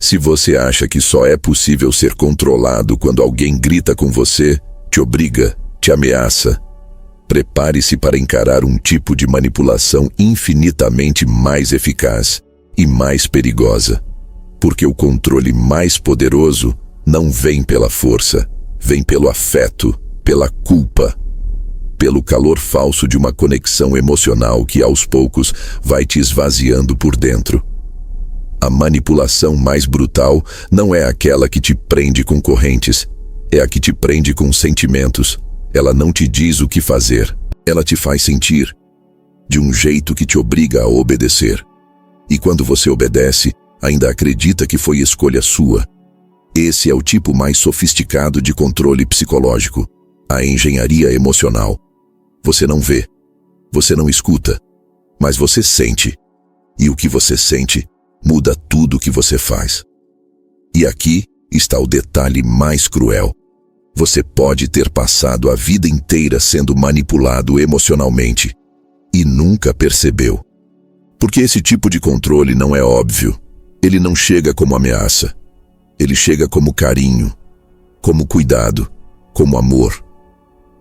Se você acha que só é possível ser controlado quando alguém grita com você, te obriga, te ameaça, prepare-se para encarar um tipo de manipulação infinitamente mais eficaz e mais perigosa. Porque o controle mais poderoso não vem pela força, vem pelo afeto, pela culpa, pelo calor falso de uma conexão emocional que aos poucos vai te esvaziando por dentro. A manipulação mais brutal não é aquela que te prende com correntes, é a que te prende com sentimentos. Ela não te diz o que fazer, ela te faz sentir, de um jeito que te obriga a obedecer. E quando você obedece, ainda acredita que foi escolha sua. Esse é o tipo mais sofisticado de controle psicológico, a engenharia emocional. Você não vê, você não escuta, mas você sente. E o que você sente muda tudo o que você faz. E aqui está o detalhe mais cruel. Você pode ter passado a vida inteira sendo manipulado emocionalmente e nunca percebeu. Porque esse tipo de controle não é óbvio. Ele não chega como ameaça. Ele chega como carinho, como cuidado, como amor.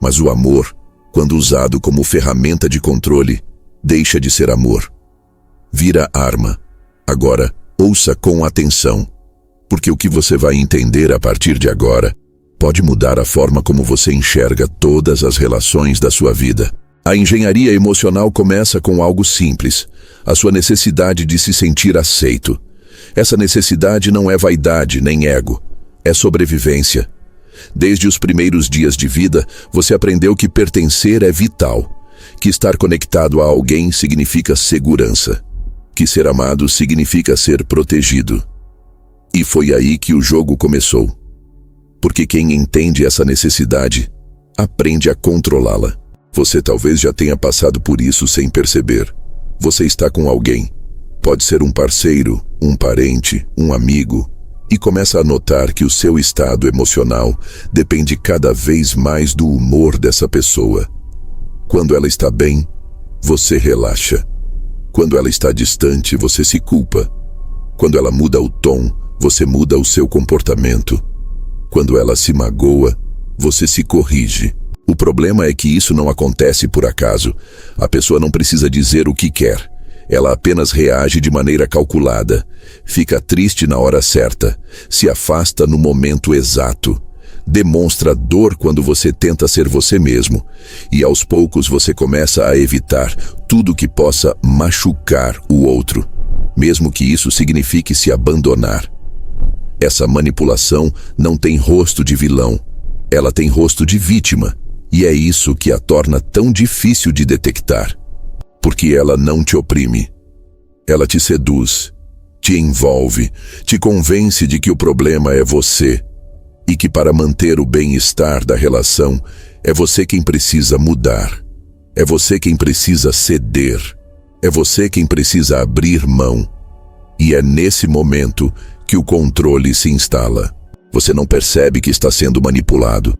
Mas o amor, quando usado como ferramenta de controle, deixa de ser amor. Vira arma. Agora, ouça com atenção, porque o que você vai entender a partir de agora pode mudar a forma como você enxerga todas as relações da sua vida. A engenharia emocional começa com algo simples, a sua necessidade de se sentir aceito. Essa necessidade não é vaidade nem ego, é sobrevivência. Desde os primeiros dias de vida, você aprendeu que pertencer é vital, que estar conectado a alguém significa segurança, que ser amado significa ser protegido. E foi aí que o jogo começou. Porque quem entende essa necessidade, aprende a controlá-la. Você talvez já tenha passado por isso sem perceber. Você está com alguém. Pode ser um parceiro, um parente, um amigo, e começa a notar que o seu estado emocional depende cada vez mais do humor dessa pessoa. Quando ela está bem, você relaxa. Quando ela está distante, você se culpa. Quando ela muda o tom, você muda o seu comportamento. Quando ela se magoa, você se corrige. O problema é que isso não acontece por acaso. A pessoa não precisa dizer o que quer. Ela apenas reage de maneira calculada. Fica triste na hora certa. Se afasta no momento exato. Demonstra dor quando você tenta ser você mesmo. E aos poucos você começa a evitar tudo que possa machucar o outro, mesmo que isso signifique se abandonar. Essa manipulação não tem rosto de vilão. Ela tem rosto de vítima. E é isso que a torna tão difícil de detectar. Porque ela não te oprime. Ela te seduz, te envolve, te convence de que o problema é você e que para manter o bem-estar da relação é você quem precisa mudar, é você quem precisa ceder, é você quem precisa abrir mão. E é nesse momento que o controle se instala. Você não percebe que está sendo manipulado.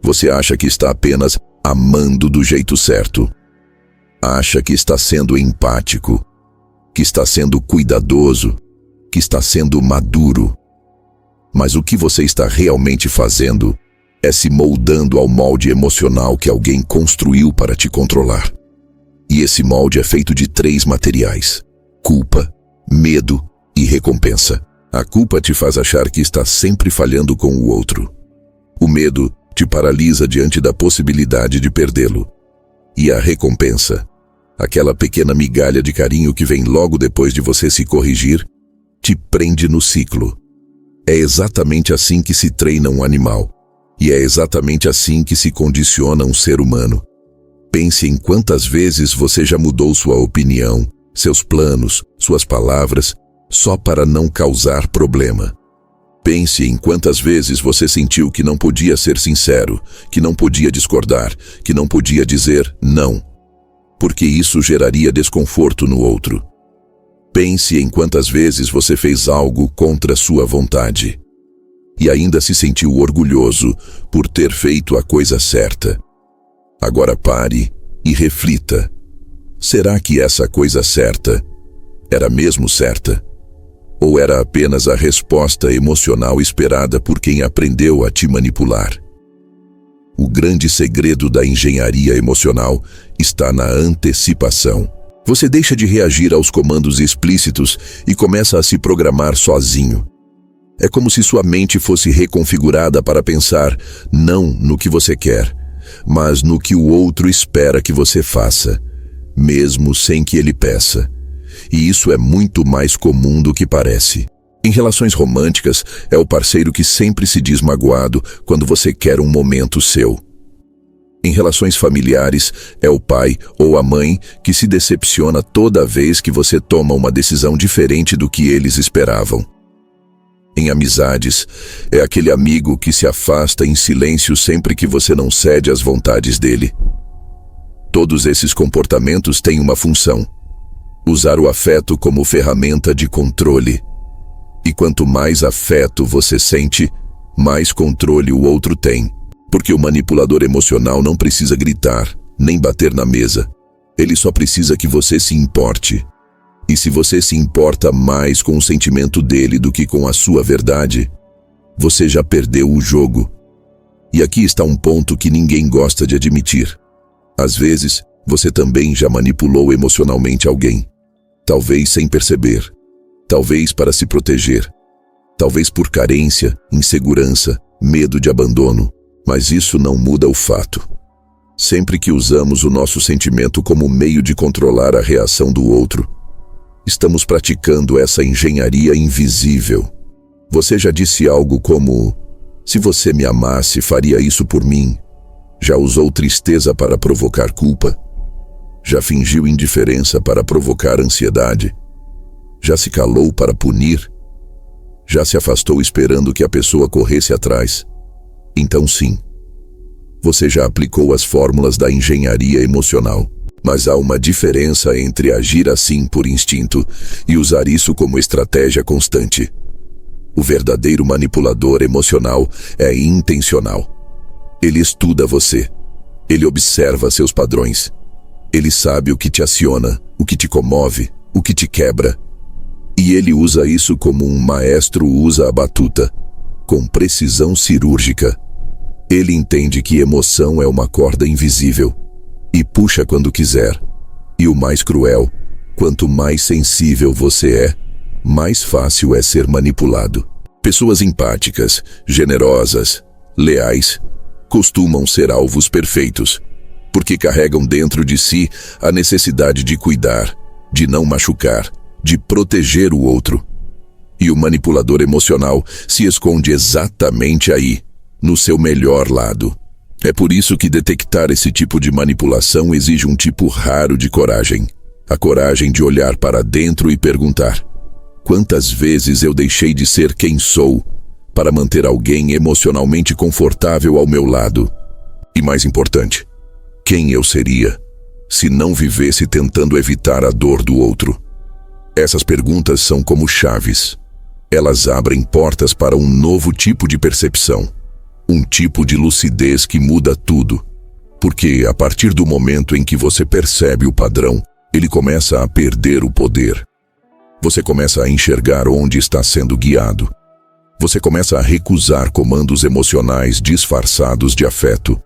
Você acha que está apenas amando do jeito certo. Acha que está sendo empático, que está sendo cuidadoso, que está sendo maduro. Mas o que você está realmente fazendo é se moldando ao molde emocional que alguém construiu para te controlar. E esse molde é feito de 3 materiais: culpa, medo e recompensa. A culpa te faz achar que está sempre falhando com o outro. O medo te paralisa diante da possibilidade de perdê-lo. E a recompensa, aquela pequena migalha de carinho que vem logo depois de você se corrigir, te prende no ciclo. É exatamente assim que se treina um animal. E é exatamente assim que se condiciona um ser humano. Pense em quantas vezes você já mudou sua opinião, seus planos, suas palavras, só para não causar problema. Pense em quantas vezes você sentiu que não podia ser sincero, que não podia discordar, que não podia dizer não, porque isso geraria desconforto no outro. Pense em quantas vezes você fez algo contra sua vontade e ainda se sentiu orgulhoso por ter feito a coisa certa. Agora pare e reflita. Será que essa coisa certa era mesmo certa? Ou era apenas a resposta emocional esperada por quem aprendeu a te manipular? O grande segredo da engenharia emocional está na antecipação. Você deixa de reagir aos comandos explícitos e começa a se programar sozinho. É como se sua mente fosse reconfigurada para pensar não no que você quer, mas no que o outro espera que você faça, mesmo sem que ele peça. E isso é muito mais comum do que parece. Em relações românticas, é o parceiro que sempre se diz magoado quando você quer um momento seu. Em relações familiares, é o pai ou a mãe que se decepciona toda vez que você toma uma decisão diferente do que eles esperavam. Em amizades, é aquele amigo que se afasta em silêncio sempre que você não cede às vontades dele. Todos esses comportamentos têm uma função: usar o afeto como ferramenta de controle. E quanto mais afeto você sente, mais controle o outro tem. Porque o manipulador emocional não precisa gritar, nem bater na mesa. Ele só precisa que você se importe. E se você se importa mais com o sentimento dele do que com a sua verdade, você já perdeu o jogo. E aqui está um ponto que ninguém gosta de admitir. Às vezes, você também já manipulou emocionalmente alguém. Talvez sem perceber. Talvez para se proteger. Talvez por carência, insegurança, medo de abandono. Mas isso não muda o fato. Sempre que usamos o nosso sentimento como meio de controlar a reação do outro, estamos praticando essa engenharia invisível. Você já disse algo como: se você me amasse, faria isso por mim. Já usou tristeza para provocar culpa? Já fingiu indiferença para provocar ansiedade? Já se calou para punir? Já se afastou esperando que a pessoa corresse atrás? Então sim, você já aplicou as fórmulas da engenharia emocional. Mas há uma diferença entre agir assim por instinto e usar isso como estratégia constante. O verdadeiro manipulador emocional é intencional. Ele estuda você. Ele observa seus padrões. Ele sabe o que te aciona, o que te comove, o que te quebra. E ele usa isso como um maestro usa a batuta, com precisão cirúrgica. Ele entende que emoção é uma corda invisível e puxa quando quiser. E o mais cruel, quanto mais sensível você é, mais fácil é ser manipulado. Pessoas empáticas, generosas, leais, costumam ser alvos perfeitos, porque carregam dentro de si a necessidade de cuidar, de não machucar, de proteger o outro. E o manipulador emocional se esconde exatamente aí, no seu melhor lado. É por isso que detectar esse tipo de manipulação exige um tipo raro de coragem. A coragem de olhar para dentro e perguntar: quantas vezes eu deixei de ser quem sou para manter alguém emocionalmente confortável ao meu lado? E mais importante, quem eu seria se não vivesse tentando evitar a dor do outro? Essas perguntas são como chaves. Elas abrem portas para um novo tipo de percepção. Um tipo de lucidez que muda tudo. Porque, a partir do momento em que você percebe o padrão, ele começa a perder o poder. Você começa a enxergar onde está sendo guiado. Você começa a recusar comandos emocionais disfarçados de afeto.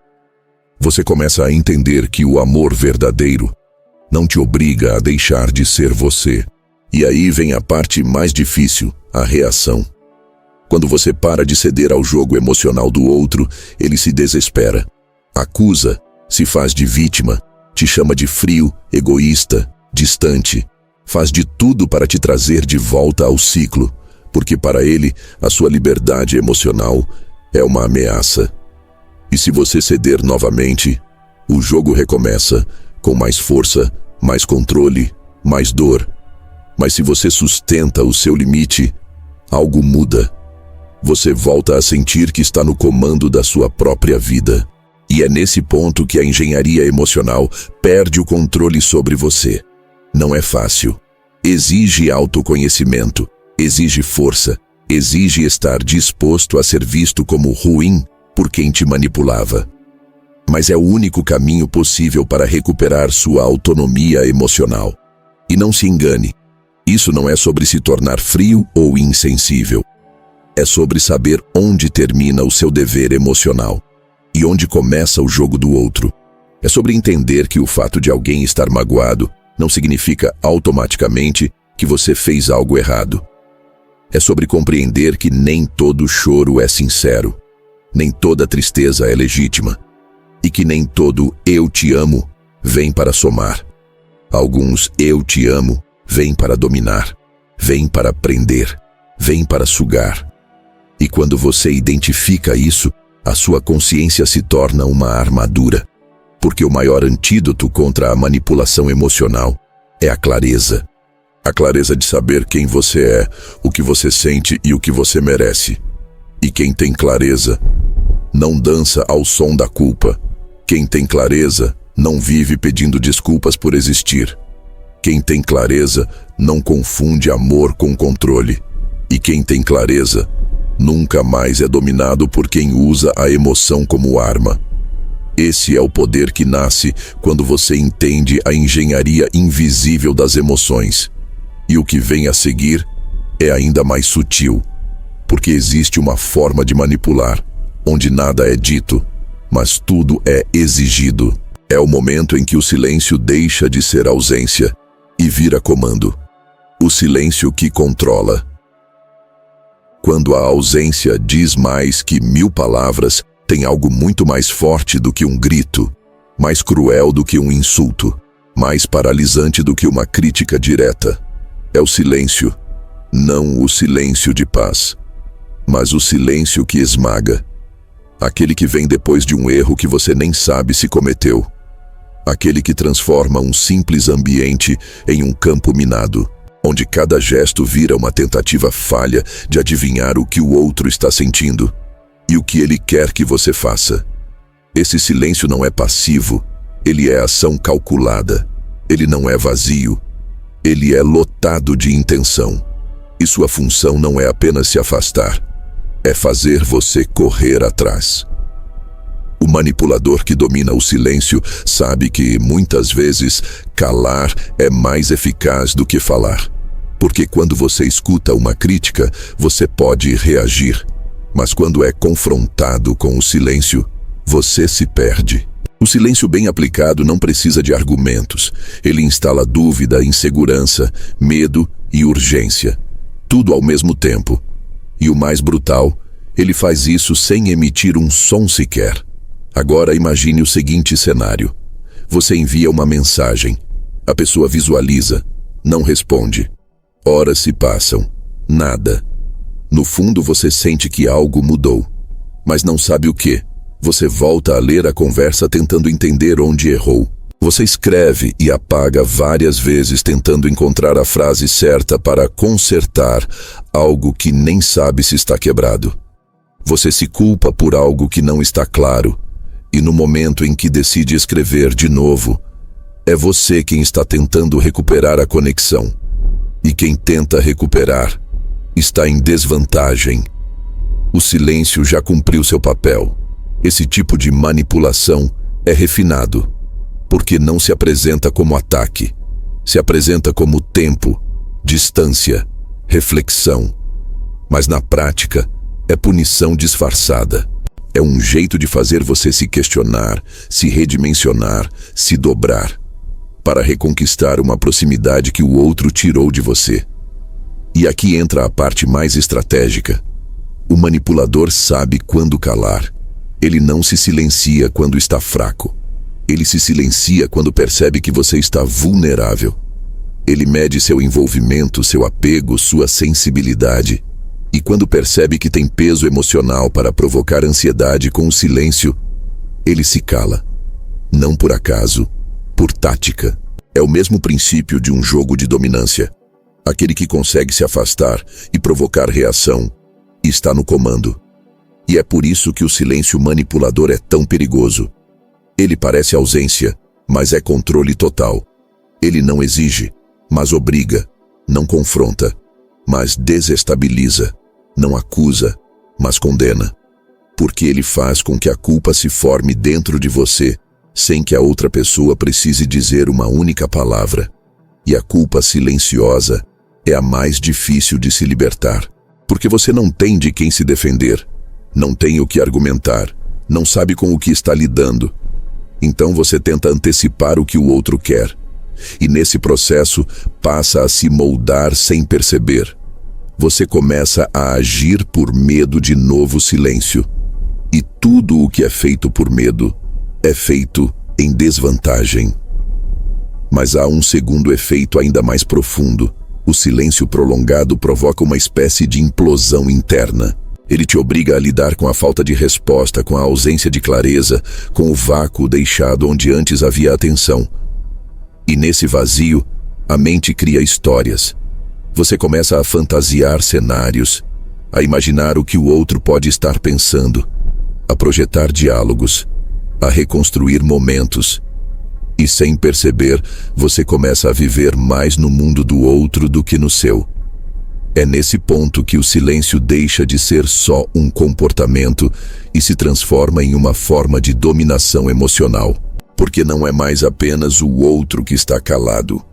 Você começa a entender que o amor verdadeiro não te obriga a deixar de ser você. E aí vem a parte mais difícil, a reação. Quando você para de ceder ao jogo emocional do outro, ele se desespera. Acusa, se faz de vítima, te chama de frio, egoísta, distante. Faz de tudo para te trazer de volta ao ciclo, porque para ele, a sua liberdade emocional é uma ameaça. E se você ceder novamente, o jogo recomeça, com mais força, mais controle, mais dor. Mas se você sustenta o seu limite, algo muda. Você volta a sentir que está no comando da sua própria vida. E é nesse ponto que a engenharia emocional perde o controle sobre você. Não é fácil. Exige autoconhecimento, exige força, exige estar disposto a ser visto como ruim por quem te manipulava. Mas é o único caminho possível para recuperar sua autonomia emocional. E não se engane, Isso não é sobre se tornar frio ou insensível. É sobre saber onde termina o seu dever emocional e onde começa o jogo do outro. É sobre entender que o fato de alguém estar magoado não significa automaticamente que você fez algo errado. É sobre compreender que nem todo choro é sincero, nem toda tristeza é legítima, e que nem todo "eu te amo" vem para somar. Alguns "eu te amo" vêm para dominar, vêm para prender, vêm para sugar. E quando você identifica isso, a sua consciência se torna uma armadura, porque o maior antídoto contra a manipulação emocional é a clareza. A clareza de saber quem você é, o que você sente e o que você merece. E quem tem clareza não dança ao som da culpa. Quem tem clareza não vive pedindo desculpas por existir. Quem tem clareza não confunde amor com controle. E quem tem clareza nunca mais é dominado por quem usa a emoção como arma. Esse é o poder que nasce quando você entende a engenharia invisível das emoções. E o que vem a seguir é ainda mais sutil, porque existe uma forma de manipular, onde nada é dito, mas tudo é exigido. É o momento em que o silêncio deixa de ser ausência e vira comando. O silêncio que controla. Quando a ausência diz mais que 1000 palavras, tem algo muito mais forte do que um grito, mais cruel do que um insulto, mais paralisante do que uma crítica direta. É o silêncio, não o silêncio de paz, mas o silêncio que esmaga. Aquele que vem depois de um erro que você nem sabe se cometeu. Aquele que transforma um simples ambiente em um campo minado, onde cada gesto vira uma tentativa falha de adivinhar o que o outro está sentindo e o que ele quer que você faça. Esse silêncio não é passivo, ele é ação calculada. Ele não é vazio, ele é lotado de intenção. E sua função não é apenas se afastar, é fazer você correr atrás. O manipulador que domina o silêncio sabe que, muitas vezes, calar é mais eficaz do que falar. Porque quando você escuta uma crítica, você pode reagir. Mas quando é confrontado com o silêncio, você se perde. O silêncio bem aplicado não precisa de argumentos. Ele instala dúvida, insegurança, medo e urgência. Tudo ao mesmo tempo. E o mais brutal, ele faz isso sem emitir um som sequer. Agora imagine o seguinte cenário. Você envia uma mensagem. A pessoa visualiza, não responde. Horas se passam. Nada. No fundo você sente que algo mudou, mas não sabe o quê. Você volta a ler a conversa tentando entender onde errou. Você escreve e apaga várias vezes tentando encontrar a frase certa para consertar algo que nem sabe se está quebrado. Você se culpa por algo que não está claro, e no momento em que decide escrever de novo, é você quem está tentando recuperar a conexão. E quem tenta recuperar está em desvantagem. O silêncio já cumpriu seu papel. Esse tipo de manipulação é refinado, porque não se apresenta como ataque, se apresenta como tempo, distância, reflexão. Mas na prática, é punição disfarçada. É um jeito de fazer você se questionar, se redimensionar, se dobrar, para reconquistar uma proximidade que o outro tirou de você. E aqui entra a parte mais estratégica. O manipulador sabe quando calar. Ele não se silencia quando está fraco. Ele se silencia quando percebe que você está vulnerável. Ele mede seu envolvimento, seu apego, sua sensibilidade. E quando percebe que tem peso emocional para provocar ansiedade com o silêncio, ele se cala. Não por acaso, por tática. É o mesmo princípio de um jogo de dominância. Aquele que consegue se afastar e provocar reação está no comando. E é por isso que o silêncio manipulador é tão perigoso. Ele parece ausência, mas é controle total. Ele não exige, mas obriga. Não confronta, mas desestabiliza. Não acusa, mas condena. Porque ele faz com que a culpa se forme dentro de você, sem que a outra pessoa precise dizer uma única palavra. E a culpa silenciosa é a mais difícil de se libertar, porque você não tem de quem se defender, não tem o que argumentar, não sabe com o que está lidando. Então você tenta antecipar o que o outro quer, e nesse processo passa a se moldar sem perceber. Você começa a agir por medo de novo silêncio, e tudo o que é feito por medo é feito em desvantagem. Mas há um segundo efeito ainda mais profundo. O silêncio prolongado provoca uma espécie de implosão interna. Ele te obriga a lidar com a falta de resposta, com a ausência de clareza, com o vácuo deixado onde antes havia atenção. E nesse vazio, a mente cria histórias. Você começa a fantasiar cenários, a imaginar o que o outro pode estar pensando, a projetar diálogos, a reconstruir momentos. E sem perceber, você começa a viver mais no mundo do outro do que no seu. É nesse ponto que o silêncio deixa de ser só um comportamento e se transforma em uma forma de dominação emocional. Porque não é mais apenas o outro que está calado.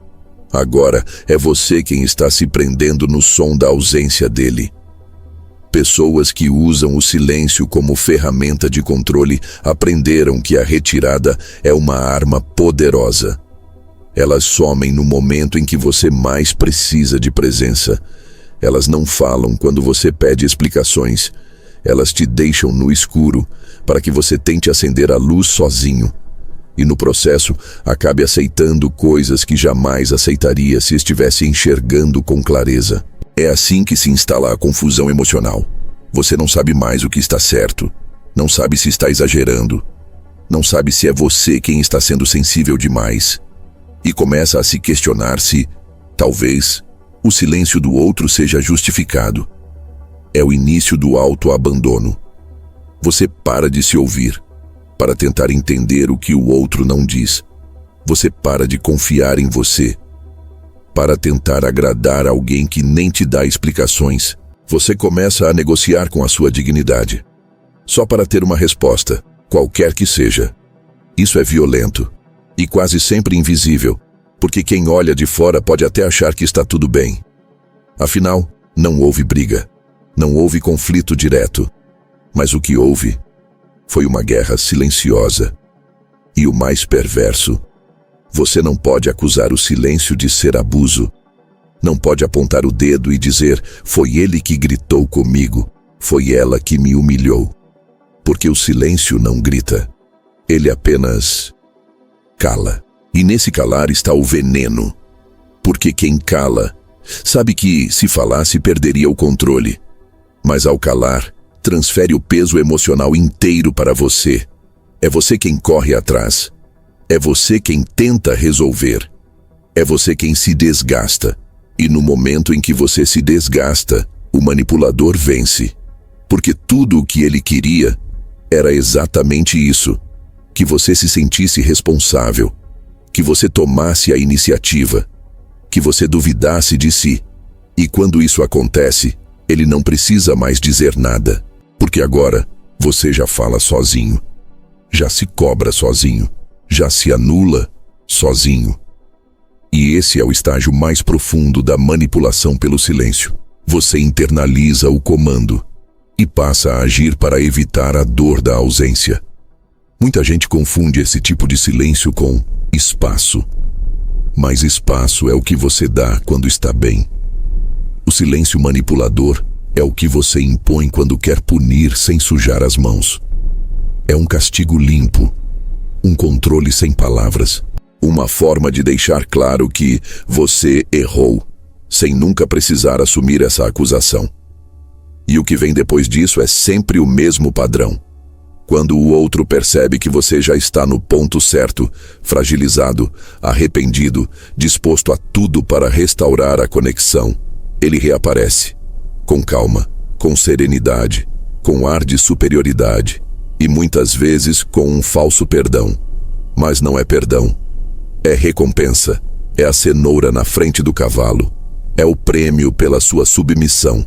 Agora é você quem está se prendendo no som da ausência dele. Pessoas que usam o silêncio como ferramenta de controle aprenderam que a retirada é uma arma poderosa. Elas somem no momento em que você mais precisa de presença. Elas não falam quando você pede explicações. Elas te deixam no escuro para que você tente acender a luz sozinho. E no processo, acabe aceitando coisas que jamais aceitaria se estivesse enxergando com clareza. É assim que se instala a confusão emocional. Você não sabe mais o que está certo, não sabe se está exagerando, não sabe se é você quem está sendo sensível demais. E começa a se questionar se, talvez, o silêncio do outro seja justificado. É o início do autoabandono. Você para de se ouvir, para tentar entender o que o outro não diz. Você para de confiar em você, para tentar agradar alguém que nem te dá explicações. Você começa a negociar com a sua dignidade, só para ter uma resposta, qualquer que seja. Isso é violento, e quase sempre invisível, porque quem olha de fora pode até achar que está tudo bem. Afinal, não houve briga, não houve conflito direto, mas o que houve foi uma guerra silenciosa. E o mais perverso, você não pode acusar o silêncio de ser abuso. Não pode apontar o dedo e dizer, foi ele que gritou comigo, foi ela que me humilhou. Porque o silêncio não grita, ele apenas cala. E nesse calar está o veneno. Porque quem cala, sabe que se falasse perderia o controle. Mas ao calar, transfere o peso emocional inteiro para você. É você quem corre atrás. É você quem tenta resolver. É você quem se desgasta. E no momento em que você se desgasta, o manipulador vence. Porque tudo o que ele queria era exatamente isso. Que você se sentisse responsável. Que você tomasse a iniciativa. Que você duvidasse de si. E quando isso acontece, ele não precisa mais dizer nada. Porque agora você já fala sozinho. Já se cobra sozinho. Já se anula sozinho. E esse é o estágio mais profundo da manipulação pelo silêncio. Você internaliza o comando e passa a agir para evitar a dor da ausência. Muita gente confunde esse tipo de silêncio com espaço. Mas espaço é o que você dá quando está bem. O silêncio manipulador é o que você impõe quando quer punir sem sujar as mãos. É um castigo limpo, um controle sem palavras, uma forma de deixar claro que você errou, sem nunca precisar assumir essa acusação. E o que vem depois disso é sempre o mesmo padrão. Quando o outro percebe que você já está no ponto certo, fragilizado, arrependido, disposto a tudo para restaurar a conexão, ele reaparece, com calma, com serenidade, com ar de superioridade e muitas vezes com um falso perdão. Mas não é perdão, é recompensa, é a cenoura na frente do cavalo, é o prêmio pela sua submissão.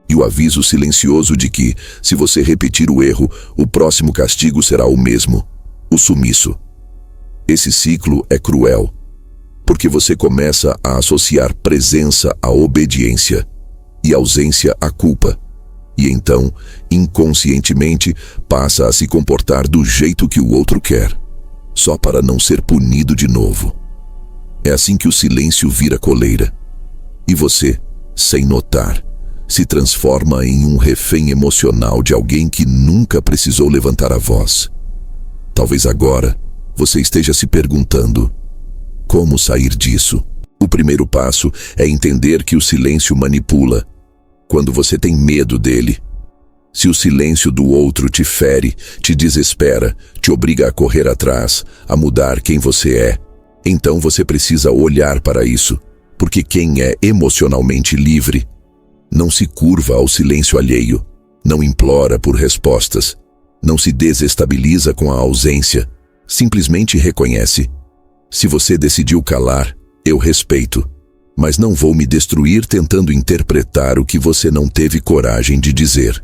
E o aviso silencioso de que, se você repetir o erro, o próximo castigo será o mesmo, o sumiço. Esse ciclo é cruel, Porque você começa a associar presença à obediência e ausência à culpa. E então, inconscientemente, passa a se comportar do jeito que o outro quer, só para não ser punido de novo. É assim que o silêncio vira coleira. E você, sem notar, se transforma em um refém emocional de alguém que nunca precisou levantar a voz. Talvez agora você esteja se perguntando: como sair disso? O primeiro passo é entender que o silêncio manipula. Quando você tem medo dele, se o silêncio do outro te fere, te desespera, te obriga a correr atrás, a mudar quem você é, então você precisa olhar para isso, porque quem é emocionalmente livre não se curva ao silêncio alheio, não implora por respostas, não se desestabiliza com a ausência, simplesmente reconhece: se você decidiu calar, eu respeito, mas não vou me destruir tentando interpretar o que você não teve coragem de dizer.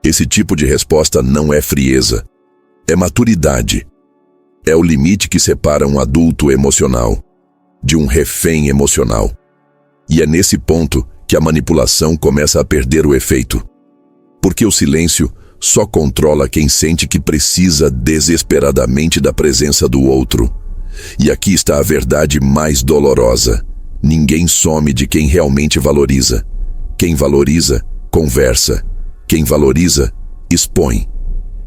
Esse tipo de resposta não é frieza, é maturidade. É o limite que separa um adulto emocional de um refém emocional. E é nesse ponto que a manipulação começa a perder o efeito. Porque o silêncio só controla quem sente que precisa desesperadamente da presença do outro. E aqui está a verdade mais dolorosa: ninguém some de quem realmente valoriza. Quem valoriza, conversa. Quem valoriza, expõe.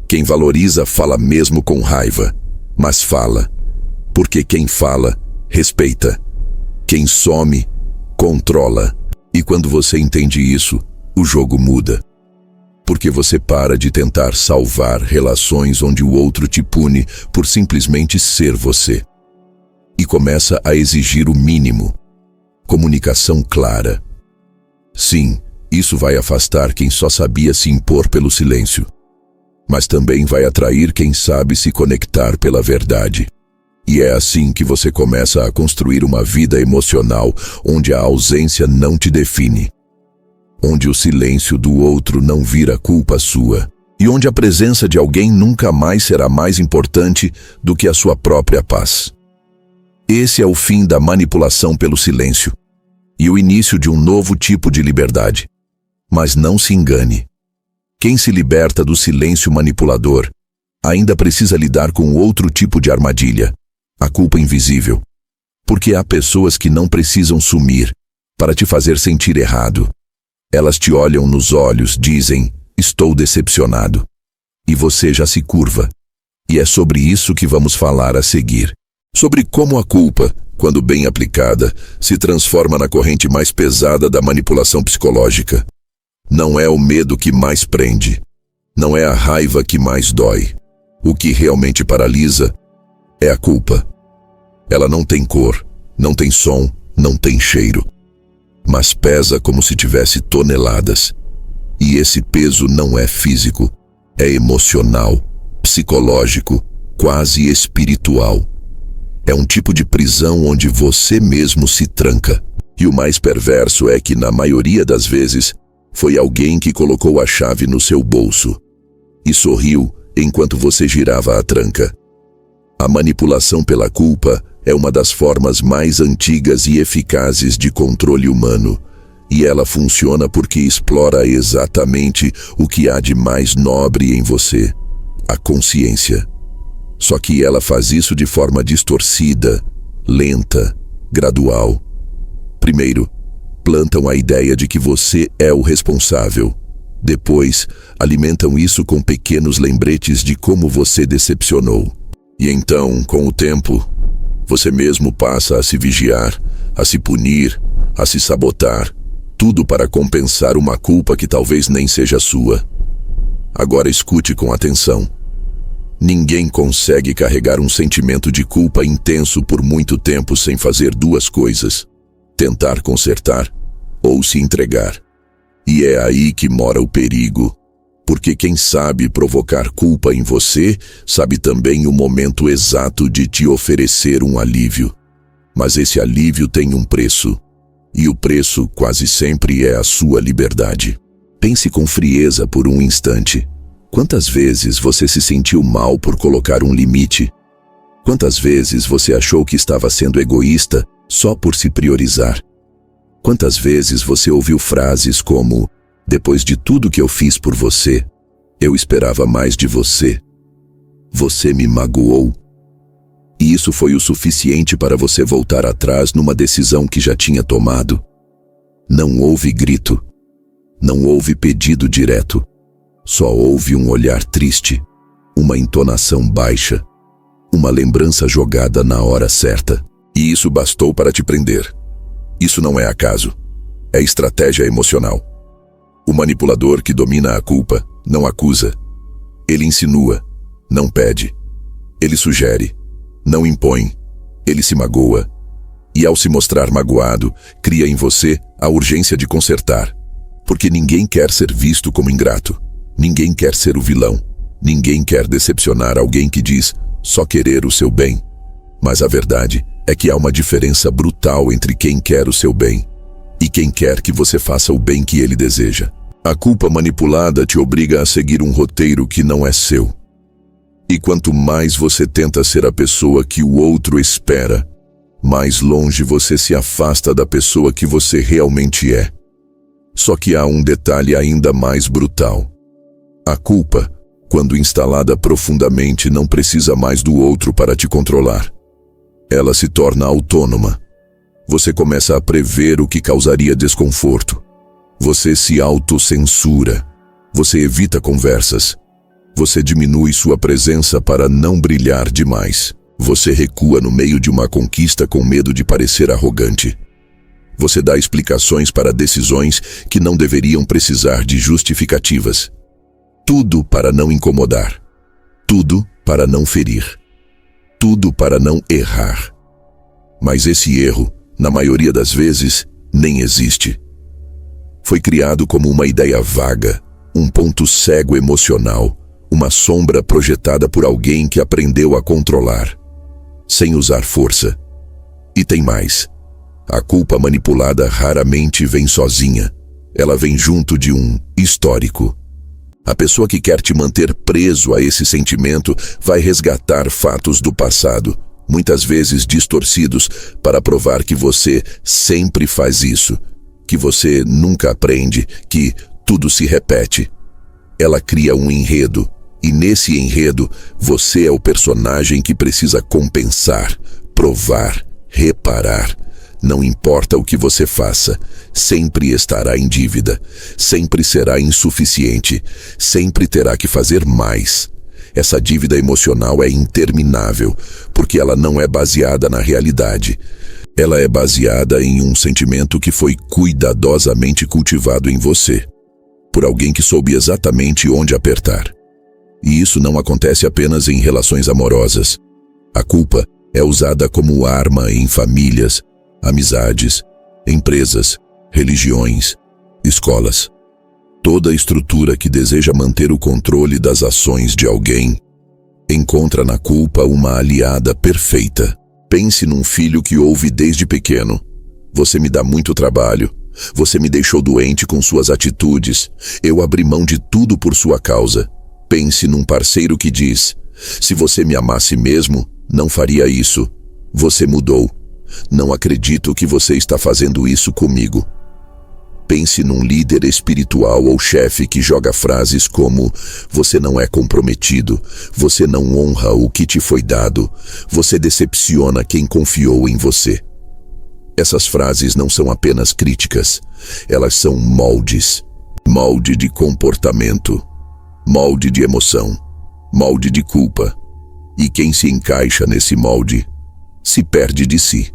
Quem valoriza fala mesmo com raiva, mas fala. Porque quem fala, respeita. Quem some, controla. E quando você entende isso, o jogo muda. Porque você para de tentar salvar relações onde o outro te pune por simplesmente ser você. E começa a exigir o mínimo: comunicação clara. Sim, isso vai afastar quem só sabia se impor pelo silêncio. Mas também vai atrair quem sabe se conectar pela verdade. E é assim que você começa a construir uma vida emocional onde a ausência não te define, onde o silêncio do outro não vira culpa sua, e onde a presença de alguém nunca mais será mais importante do que a sua própria paz. Esse é o fim da manipulação pelo silêncio e o início de um novo tipo de liberdade. Mas não se engane. Quem se liberta do silêncio manipulador ainda precisa lidar com outro tipo de armadilha: a culpa invisível. Porque há pessoas que não precisam sumir para te fazer sentir errado. Elas te olham nos olhos, dizem: estou decepcionado. E você já se curva. E é sobre isso que vamos falar a seguir. Sobre como a culpa, quando bem aplicada, se transforma na corrente mais pesada da manipulação psicológica. Não é o medo que mais prende. Não é a raiva que mais dói. O que realmente paralisa é a culpa. Ela não tem cor, não tem som, não tem cheiro. Mas pesa como se tivesse toneladas. E esse peso não é físico, é emocional, psicológico, quase espiritual. É um tipo de prisão onde você mesmo se tranca. E o mais perverso é que, na maioria das vezes, foi alguém que colocou a chave no seu bolso e sorriu enquanto você girava a tranca. A manipulação pela culpa é uma das formas mais antigas e eficazes de controle humano, e ela funciona porque explora exatamente o que há de mais nobre em você: a consciência. Só que ela faz isso de forma distorcida, lenta, gradual. Primeiro, plantam a ideia de que você é o responsável. Depois, alimentam isso com pequenos lembretes de como você decepcionou. E então, com o tempo, você mesmo passa a se vigiar, a se punir, a se sabotar, tudo para compensar uma culpa que talvez nem seja sua. Agora escute com atenção. Ninguém consegue carregar um sentimento de culpa intenso por muito tempo sem fazer duas coisas: tentar consertar ou se entregar. E é aí que mora o perigo. Porque quem sabe provocar culpa em você, sabe também o momento exato de te oferecer um alívio. Mas esse alívio tem um preço. E o preço quase sempre é a sua liberdade. Pense com frieza por um instante. Quantas vezes você se sentiu mal por colocar um limite? Quantas vezes você achou que estava sendo egoísta só por se priorizar. Quantas vezes você ouviu frases como: depois de tudo que eu fiz por você, eu esperava mais de você. Você me magoou. E isso foi o suficiente para você voltar atrás numa decisão que já tinha tomado. Não houve grito. Não houve pedido direto. Só houve um olhar triste, uma entonação baixa, uma lembrança jogada na hora certa. E isso bastou para te prender. Isso não é acaso. É estratégia emocional. O manipulador que domina a culpa não acusa. Ele insinua, não pede. Ele sugere, não impõe. Ele se magoa. E ao se mostrar magoado, cria em você a urgência de consertar. Porque ninguém quer ser visto como ingrato. Ninguém quer ser o vilão. Ninguém quer decepcionar alguém que diz só querer o seu bem. Mas a verdade é que há uma diferença brutal entre quem quer o seu bem e quem quer que você faça o bem que ele deseja. A culpa manipulada te obriga a seguir um roteiro que não é seu. E quanto mais você tenta ser a pessoa que o outro espera, mais longe você se afasta da pessoa que você realmente é. Só que há um detalhe ainda mais brutal. A culpa, quando instalada profundamente, não precisa mais do outro para te controlar. Ela se torna autônoma. Você começa a prever o que causaria desconforto. Você se autocensura. Você evita conversas. Você diminui sua presença para não brilhar demais. Você recua no meio de uma conquista com medo de parecer arrogante. Você dá explicações para decisões que não deveriam precisar de justificativas. Tudo para não incomodar. Tudo para não ferir. Tudo para não errar. Mas esse erro, na maioria das vezes, nem existe. Foi criado como uma ideia vaga, um ponto cego emocional, uma sombra projetada por alguém que aprendeu a controlar, sem usar força. E tem mais. A culpa manipulada raramente vem sozinha. Ela vem junto de um histórico. A pessoa que quer te manter preso a esse sentimento vai resgatar fatos do passado, muitas vezes distorcidos, para provar que você sempre faz isso, que você nunca aprende, que tudo se repete. Ela cria um enredo, e nesse enredo, você é o personagem que precisa compensar, provar, reparar. Não importa o que você faça, sempre estará em dívida, sempre será insuficiente, sempre terá que fazer mais. Essa dívida emocional é interminável, porque ela não é baseada na realidade. Ela é baseada em um sentimento que foi cuidadosamente cultivado em você, por alguém que soube exatamente onde apertar. E isso não acontece apenas em relações amorosas. A culpa é usada como arma em famílias, amizades, empresas, religiões, escolas. Toda estrutura que deseja manter o controle das ações de alguém encontra na culpa uma aliada perfeita. Pense num filho que ouve desde pequeno: você me dá muito trabalho, você me deixou doente com suas atitudes, eu abri mão de tudo por sua causa. Pense num parceiro que diz: se você me amasse mesmo, não faria isso. Você mudou. Não acredito que você está fazendo isso comigo. Pense num líder espiritual ou chefe que joga frases como: você não é comprometido, você não honra o que te foi dado, você decepciona quem confiou em você. Essas frases não são apenas críticas, elas são moldes. Molde de comportamento, molde de emoção, molde de culpa. E quem se encaixa nesse molde se perde de si.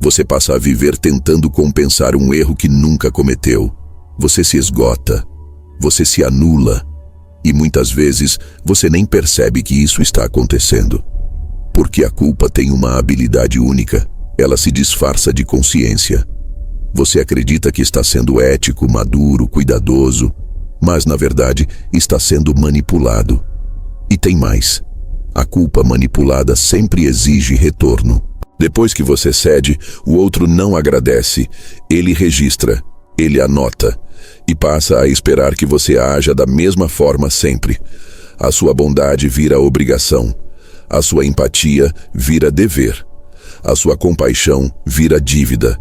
Você passa a viver tentando compensar um erro que nunca cometeu. Você se esgota, você se anula, e muitas vezes você nem percebe que isso está acontecendo. Porque a culpa tem uma habilidade única: ela se disfarça de consciência. Você acredita que está sendo ético, maduro, cuidadoso, mas na verdade está sendo manipulado. E tem mais: a culpa manipulada sempre exige retorno. Depois que você cede, o outro não agradece. Ele registra, ele anota e passa a esperar que você haja da mesma forma sempre. A sua bondade vira obrigação. A sua empatia vira dever. a sua compaixão vira dívida.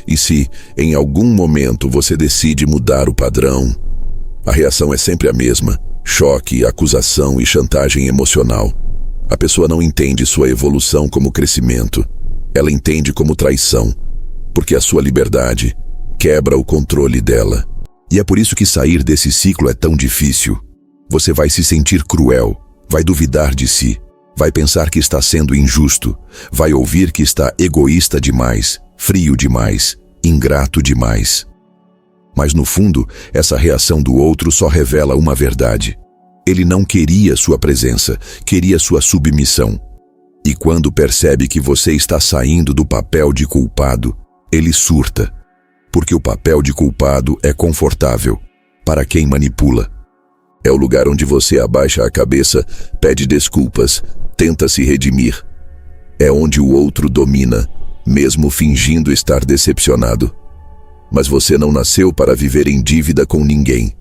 E se, em algum momento, você decide mudar o padrão, a reação é sempre a mesma: choque, acusação e chantagem emocional. A pessoa não entende sua evolução como crescimento. Ela entende como traição, porque a sua liberdade quebra o controle dela. E é por isso que sair desse ciclo é tão difícil. Você vai se sentir cruel, vai duvidar de si, vai pensar que está sendo injusto, vai ouvir que está egoísta demais, frio demais, ingrato demais. Mas no fundo, essa reação do outro só revela uma verdade. Ele não queria sua presença, queria sua submissão. E quando percebe que você está saindo do papel de culpado, ele surta. Porque o papel de culpado é confortável para quem manipula. É o lugar onde você abaixa a cabeça, pede desculpas, tenta se redimir. É onde o outro domina, mesmo fingindo estar decepcionado. Mas você não nasceu para viver em dívida com ninguém.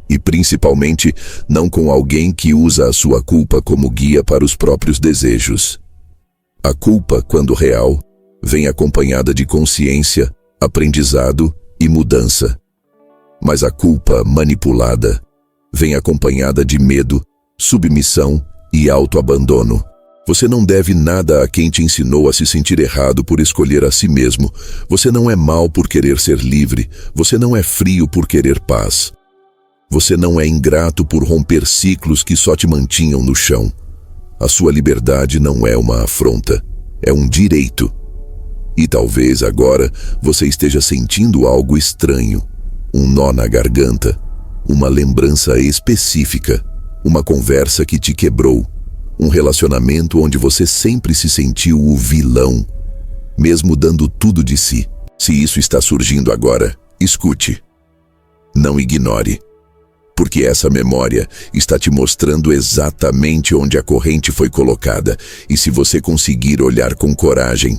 E principalmente, não com alguém que usa a sua culpa como guia para os próprios desejos. A culpa, quando real, vem acompanhada de consciência, aprendizado e mudança. Mas a culpa manipulada vem acompanhada de medo, submissão e autoabandono. Você não deve nada a quem te ensinou a se sentir errado por escolher a si mesmo. Você não é mau por querer ser livre. Você não é frio por querer paz. Você não é ingrato por romper ciclos que só te mantinham no chão. A sua liberdade não é uma afronta, é um direito. E talvez agora você esteja sentindo algo estranho, um nó na garganta, uma lembrança específica, uma conversa que te quebrou, um relacionamento onde você sempre se sentiu o vilão, mesmo dando tudo de si. Se isso está surgindo agora, escute. Não ignore, porque essa memória está te mostrando exatamente onde a corrente foi colocada, e se você conseguir olhar com coragem,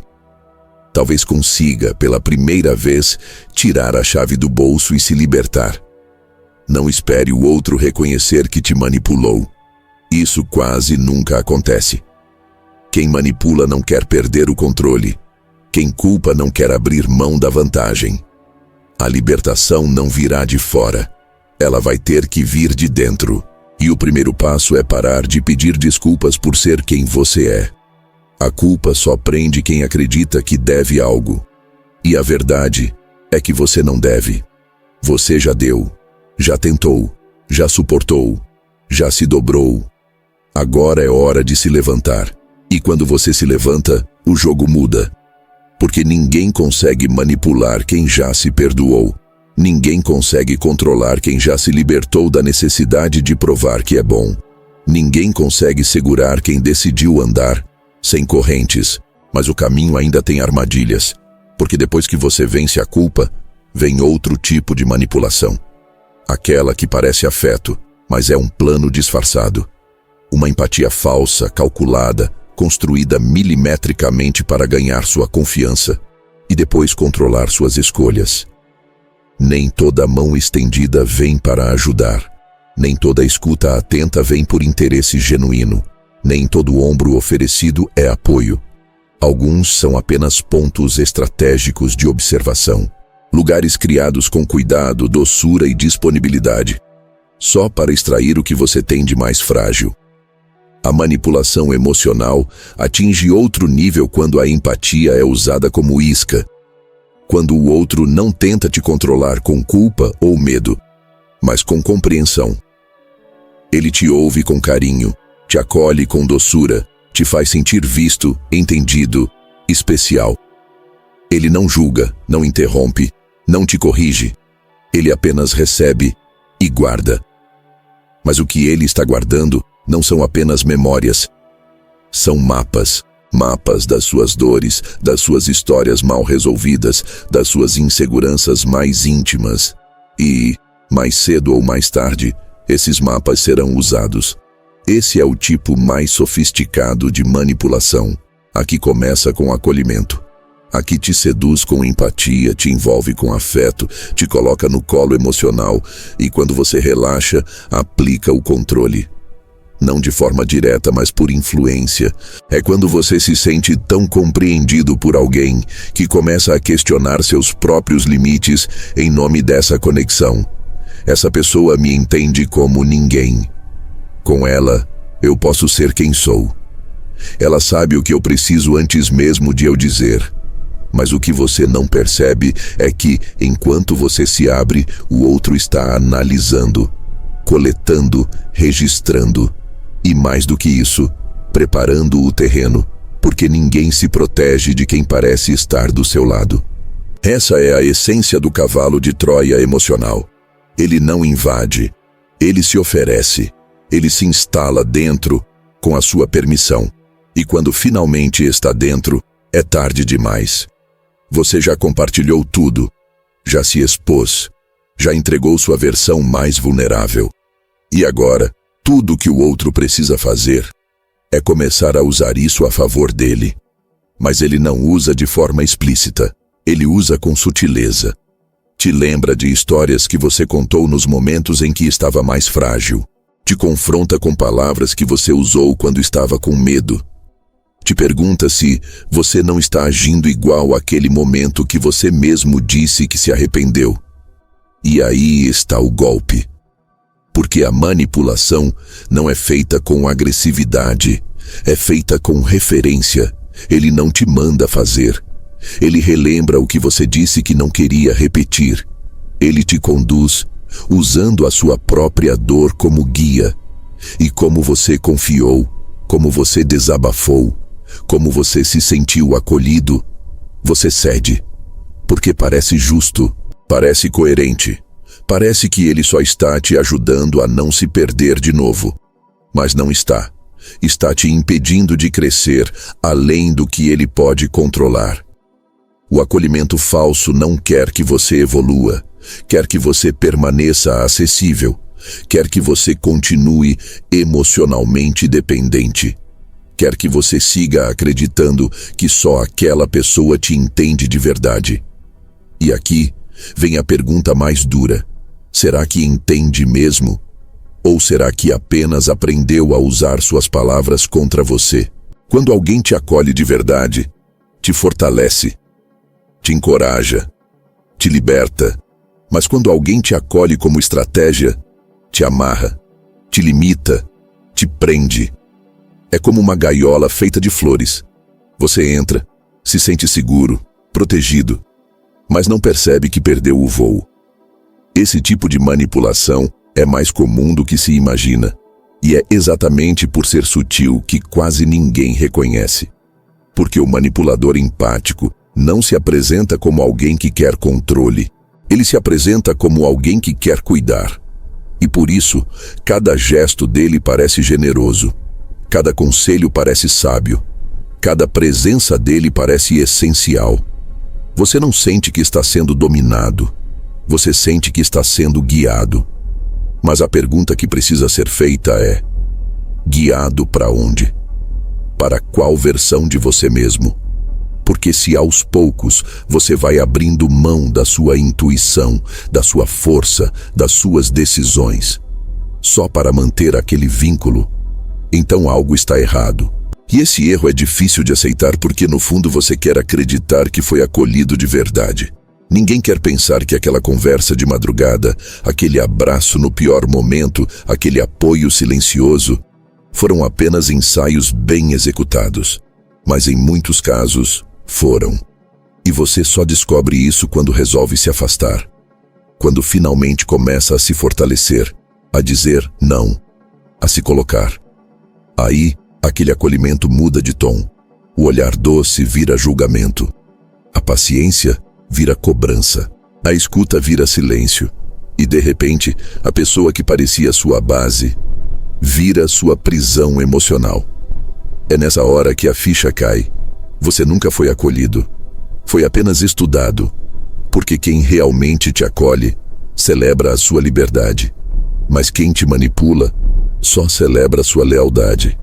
talvez consiga, pela primeira vez, tirar a chave do bolso e se libertar. Não espere o outro reconhecer que te manipulou. Isso quase nunca acontece. Quem manipula não quer perder o controle. Quem culpa não quer abrir mão da vantagem. A libertação não virá de fora. Ela vai ter que vir de dentro. E o primeiro passo é parar de pedir desculpas por ser quem você é. A culpa só prende quem acredita que deve algo. E a verdade é que você não deve. Você já deu, já tentou, já suportou, já se dobrou. Agora é hora de se levantar. E quando você se levanta, o jogo muda. Porque ninguém consegue manipular quem já se perdoou. Ninguém consegue controlar quem já se libertou da necessidade de provar que é bom. Ninguém consegue segurar quem decidiu andar sem correntes, mas o caminho ainda tem armadilhas, porque depois que você vence a culpa, vem outro tipo de manipulação. Aquela que parece afeto, mas é um plano disfarçado. Uma empatia falsa, calculada, construída milimetricamente para ganhar sua confiança e depois controlar suas escolhas. Nem toda mão estendida vem para ajudar. Nem toda escuta atenta vem por interesse genuíno. Nem todo ombro oferecido é apoio. Alguns são apenas pontos estratégicos de observação. Lugares criados com cuidado, doçura e disponibilidade, só para extrair o que você tem de mais frágil. A manipulação emocional atinge outro nível quando a empatia é usada como isca. Quando o outro não tenta te controlar com culpa ou medo, mas com compreensão. Ele te ouve com carinho, te acolhe com doçura, te faz sentir visto, entendido, especial. Ele não julga, não interrompe, não te corrige. Ele apenas recebe e guarda. Mas o que ele está guardando não são apenas memórias. São mapas. Mapas das suas dores, das suas histórias mal resolvidas, das suas inseguranças mais íntimas. E, mais cedo ou mais tarde, esses mapas serão usados. Esse é o tipo mais sofisticado de manipulação. A que começa com acolhimento. A que te seduz com empatia, te envolve com afeto, te coloca no colo emocional e quando você relaxa, aplica o controle. não de forma direta, mas por influência. É quando você se sente tão compreendido por alguém que começa a questionar seus próprios limites em nome dessa conexão. Essa pessoa me entende como ninguém. Com ela, eu posso ser quem sou. Ela sabe o que eu preciso antes mesmo de eu dizer. Mas o que você não percebe é que, enquanto você se abre, o outro está analisando, coletando, registrando e, mais do que isso, preparando o terreno, porque ninguém se protege de quem parece estar do seu lado. Essa é a essência do cavalo de Troia emocional. Ele não invade, ele se oferece, ele se instala dentro com a sua permissão. E quando finalmente está dentro, é tarde demais. Você já compartilhou tudo, já se expôs, já entregou sua versão mais vulnerável. E agora, tudo que o outro precisa fazer é começar a usar isso a favor dele. Mas ele não usa de forma explícita, ele usa com sutileza. Te lembra de histórias que você contou nos momentos em que estava mais frágil. Te confronta com palavras que você usou quando estava com medo. Te pergunta se você não está agindo igual àquele momento que você mesmo disse que se arrependeu. E aí está o golpe. Porque a manipulação não é feita com agressividade, é feita com referência. Ele não te manda fazer. Ele relembra o que você disse que não queria repetir. Ele te conduz, usando a sua própria dor como guia. E como você confiou, como você desabafou, como você se sentiu acolhido, você cede. Porque parece justo, parece coerente, parece que ele só está te ajudando a não se perder de novo. Mas não está. Está te impedindo de crescer além do que ele pode controlar. O acolhimento falso não quer que você evolua, quer que você permaneça acessível, quer que você continue emocionalmente dependente, quer que você siga acreditando que só aquela pessoa te entende de verdade. E aqui vem a pergunta mais dura: será que entende mesmo? Ou será que apenas aprendeu a usar suas palavras contra você? Quando alguém te acolhe de verdade, te fortalece, te encoraja, te liberta. Mas quando alguém te acolhe como estratégia, te amarra, te limita, te prende. É como uma gaiola feita de flores. Você entra, se sente seguro, protegido, mas não percebe que perdeu o voo. Esse tipo de manipulação é mais comum do que se imagina, e é exatamente por ser sutil que quase ninguém reconhece. Porque o manipulador empático não se apresenta como alguém que quer controle, ele se apresenta como alguém que quer cuidar. E por isso, cada gesto dele parece generoso, cada conselho parece sábio, cada presença dele parece essencial. Você não sente que está sendo dominado, você sente que está sendo guiado. Mas a pergunta que precisa ser feita é: guiado para onde? Para qual versão de você mesmo? Porque se aos poucos você vai abrindo mão da sua intuição, da sua força, das suas decisões, só para manter aquele vínculo, então algo está errado. E esse erro é difícil de aceitar porque no fundo você quer acreditar que foi acolhido de verdade. Ninguém quer pensar que aquela conversa de madrugada, aquele abraço no pior momento, aquele apoio silencioso, foram apenas ensaios bem executados. Mas em muitos casos, foram. E você só descobre isso quando resolve se afastar. Quando finalmente começa a se fortalecer, a dizer não, a se colocar. Aí, aquele acolhimento muda de tom. O olhar doce vira julgamento. A paciência vira cobrança. A escuta vira silêncio. E de repente, a pessoa que parecia sua base vira sua prisão emocional. É nessa hora que a ficha cai. Você nunca foi acolhido. Foi apenas estudado. Porque quem realmente te acolhe celebra a sua liberdade. Mas quem te manipula só celebra a sua lealdade.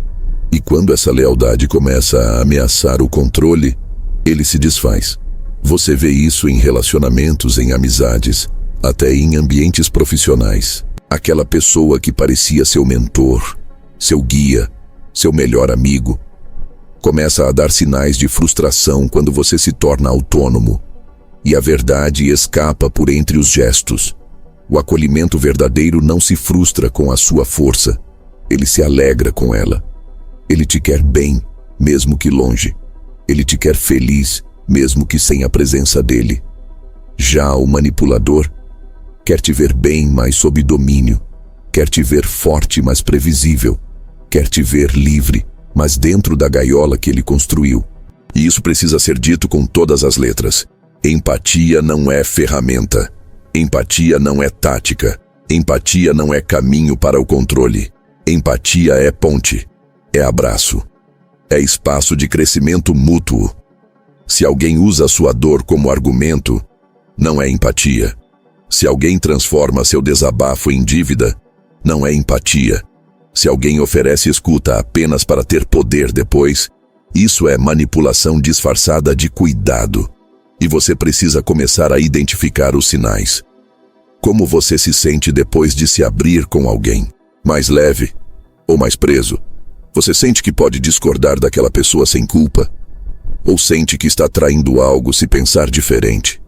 E quando essa lealdade começa a ameaçar o controle, ele se desfaz. Você vê isso em relacionamentos, em amizades, até em ambientes profissionais. Aquela pessoa que parecia seu mentor, seu guia, seu melhor amigo. Começa a dar sinais de frustração quando você se torna autônomo, e a verdade escapa por entre os gestos. O acolhimento verdadeiro não se frustra com a sua força, ele se alegra com ela. Ele te quer bem, mesmo que longe. Ele te quer feliz, mesmo que sem a presença dele. Já o manipulador quer te ver bem, mas sob domínio. Quer te ver forte, mas previsível. Quer te ver livre, mas dentro da gaiola que ele construiu. E isso precisa ser dito com todas as letras. Empatia não é ferramenta. Empatia não é tática. Empatia não é caminho para o controle. Empatia é ponte. É abraço. É espaço de crescimento mútuo. Se alguém usa a sua dor como argumento, não é empatia. Se alguém transforma seu desabafo em dívida, não é empatia. Se alguém oferece escuta apenas para ter poder depois, isso é manipulação disfarçada de cuidado. E você precisa começar a identificar os sinais. Como você se sente depois de se abrir com alguém? Mais leve ou mais preso? Você sente que pode discordar daquela pessoa sem culpa? Ou sente que está traindo algo se pensar diferente?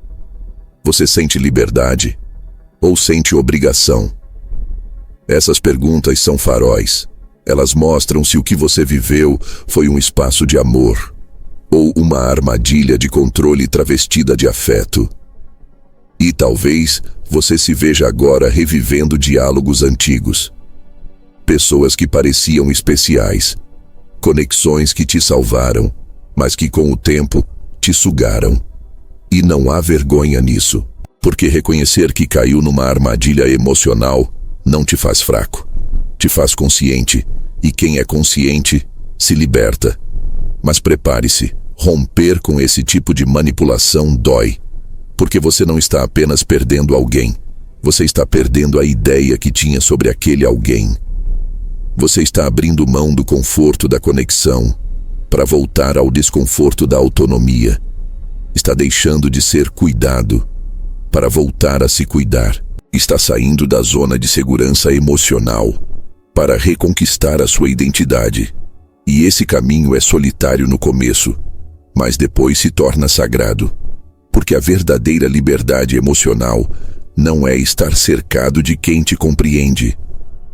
Você sente liberdade? Ou sente obrigação? Essas perguntas são faróis. Elas mostram se o que você viveu foi um espaço de amor ou uma armadilha de controle travestida de afeto. E talvez você se veja agora revivendo diálogos antigos. Pessoas que pareciam especiais, conexões que te salvaram, mas que com o tempo te sugaram. E não há vergonha nisso, porque reconhecer que caiu numa armadilha emocional não te faz fraco, te faz consciente, e quem é consciente se liberta. Mas prepare-se, romper com esse tipo de manipulação dói, porque você não está apenas perdendo alguém, você está perdendo a ideia que tinha sobre aquele alguém. Você está abrindo mão do conforto da conexão para voltar ao desconforto da autonomia. Está deixando de ser cuidado para voltar a se cuidar. Está saindo da zona de segurança emocional para reconquistar a sua identidade. E esse caminho é solitário no começo, mas depois se torna sagrado. Porque a verdadeira liberdade emocional não é estar cercado de quem te compreende.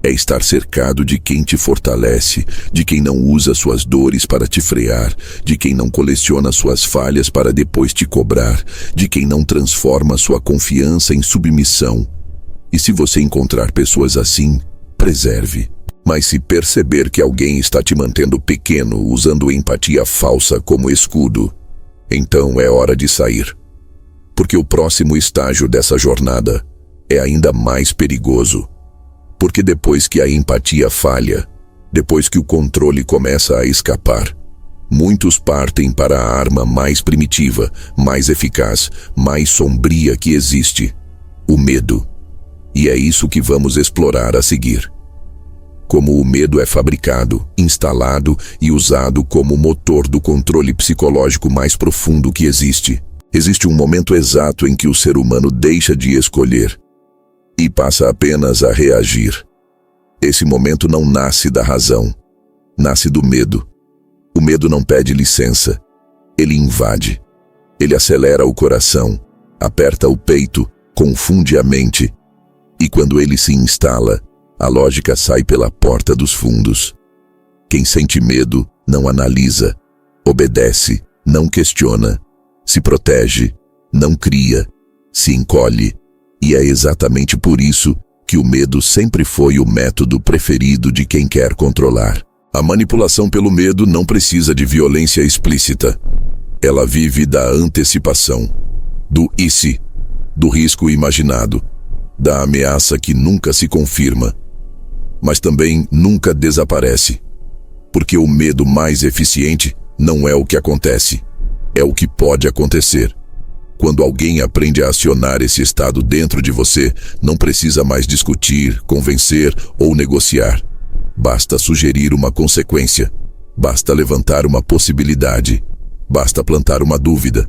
É estar cercado de quem te fortalece, de quem não usa suas dores para te frear, de quem não coleciona suas falhas para depois te cobrar, de quem não transforma sua confiança em submissão. E se você encontrar pessoas assim, preserve. Mas se perceber que alguém está te mantendo pequeno usando empatia falsa como escudo, então é hora de sair. Porque o próximo estágio dessa jornada é ainda mais perigoso. Porque depois que a empatia falha, depois que o controle começa a escapar, muitos partem para a arma mais primitiva, mais eficaz, mais sombria que existe: o medo. E é isso que vamos explorar a seguir. Como o medo é fabricado, instalado e usado como motor do controle psicológico mais profundo que existe. Existe um momento exato em que o ser humano deixa de escolher e passa apenas a reagir. Esse momento não nasce da razão, nasce do medo. O medo não pede licença, ele invade. Ele acelera o coração, aperta o peito, confunde a mente. E quando ele se instala, a lógica sai pela porta dos fundos. Quem sente medo não analisa, obedece, não questiona, se protege, não cria, se encolhe. E é exatamente por isso que o medo sempre foi o método preferido de quem quer controlar. A manipulação pelo medo não precisa de violência explícita. Ela vive da antecipação, do e se, do risco imaginado, da ameaça que nunca se confirma, mas também nunca desaparece. Porque o medo mais eficiente não é o que acontece, é o que pode acontecer. Quando alguém aprende a acionar esse estado dentro de você, não precisa mais discutir, convencer ou negociar. Basta sugerir uma consequência, basta levantar uma possibilidade, basta plantar uma dúvida,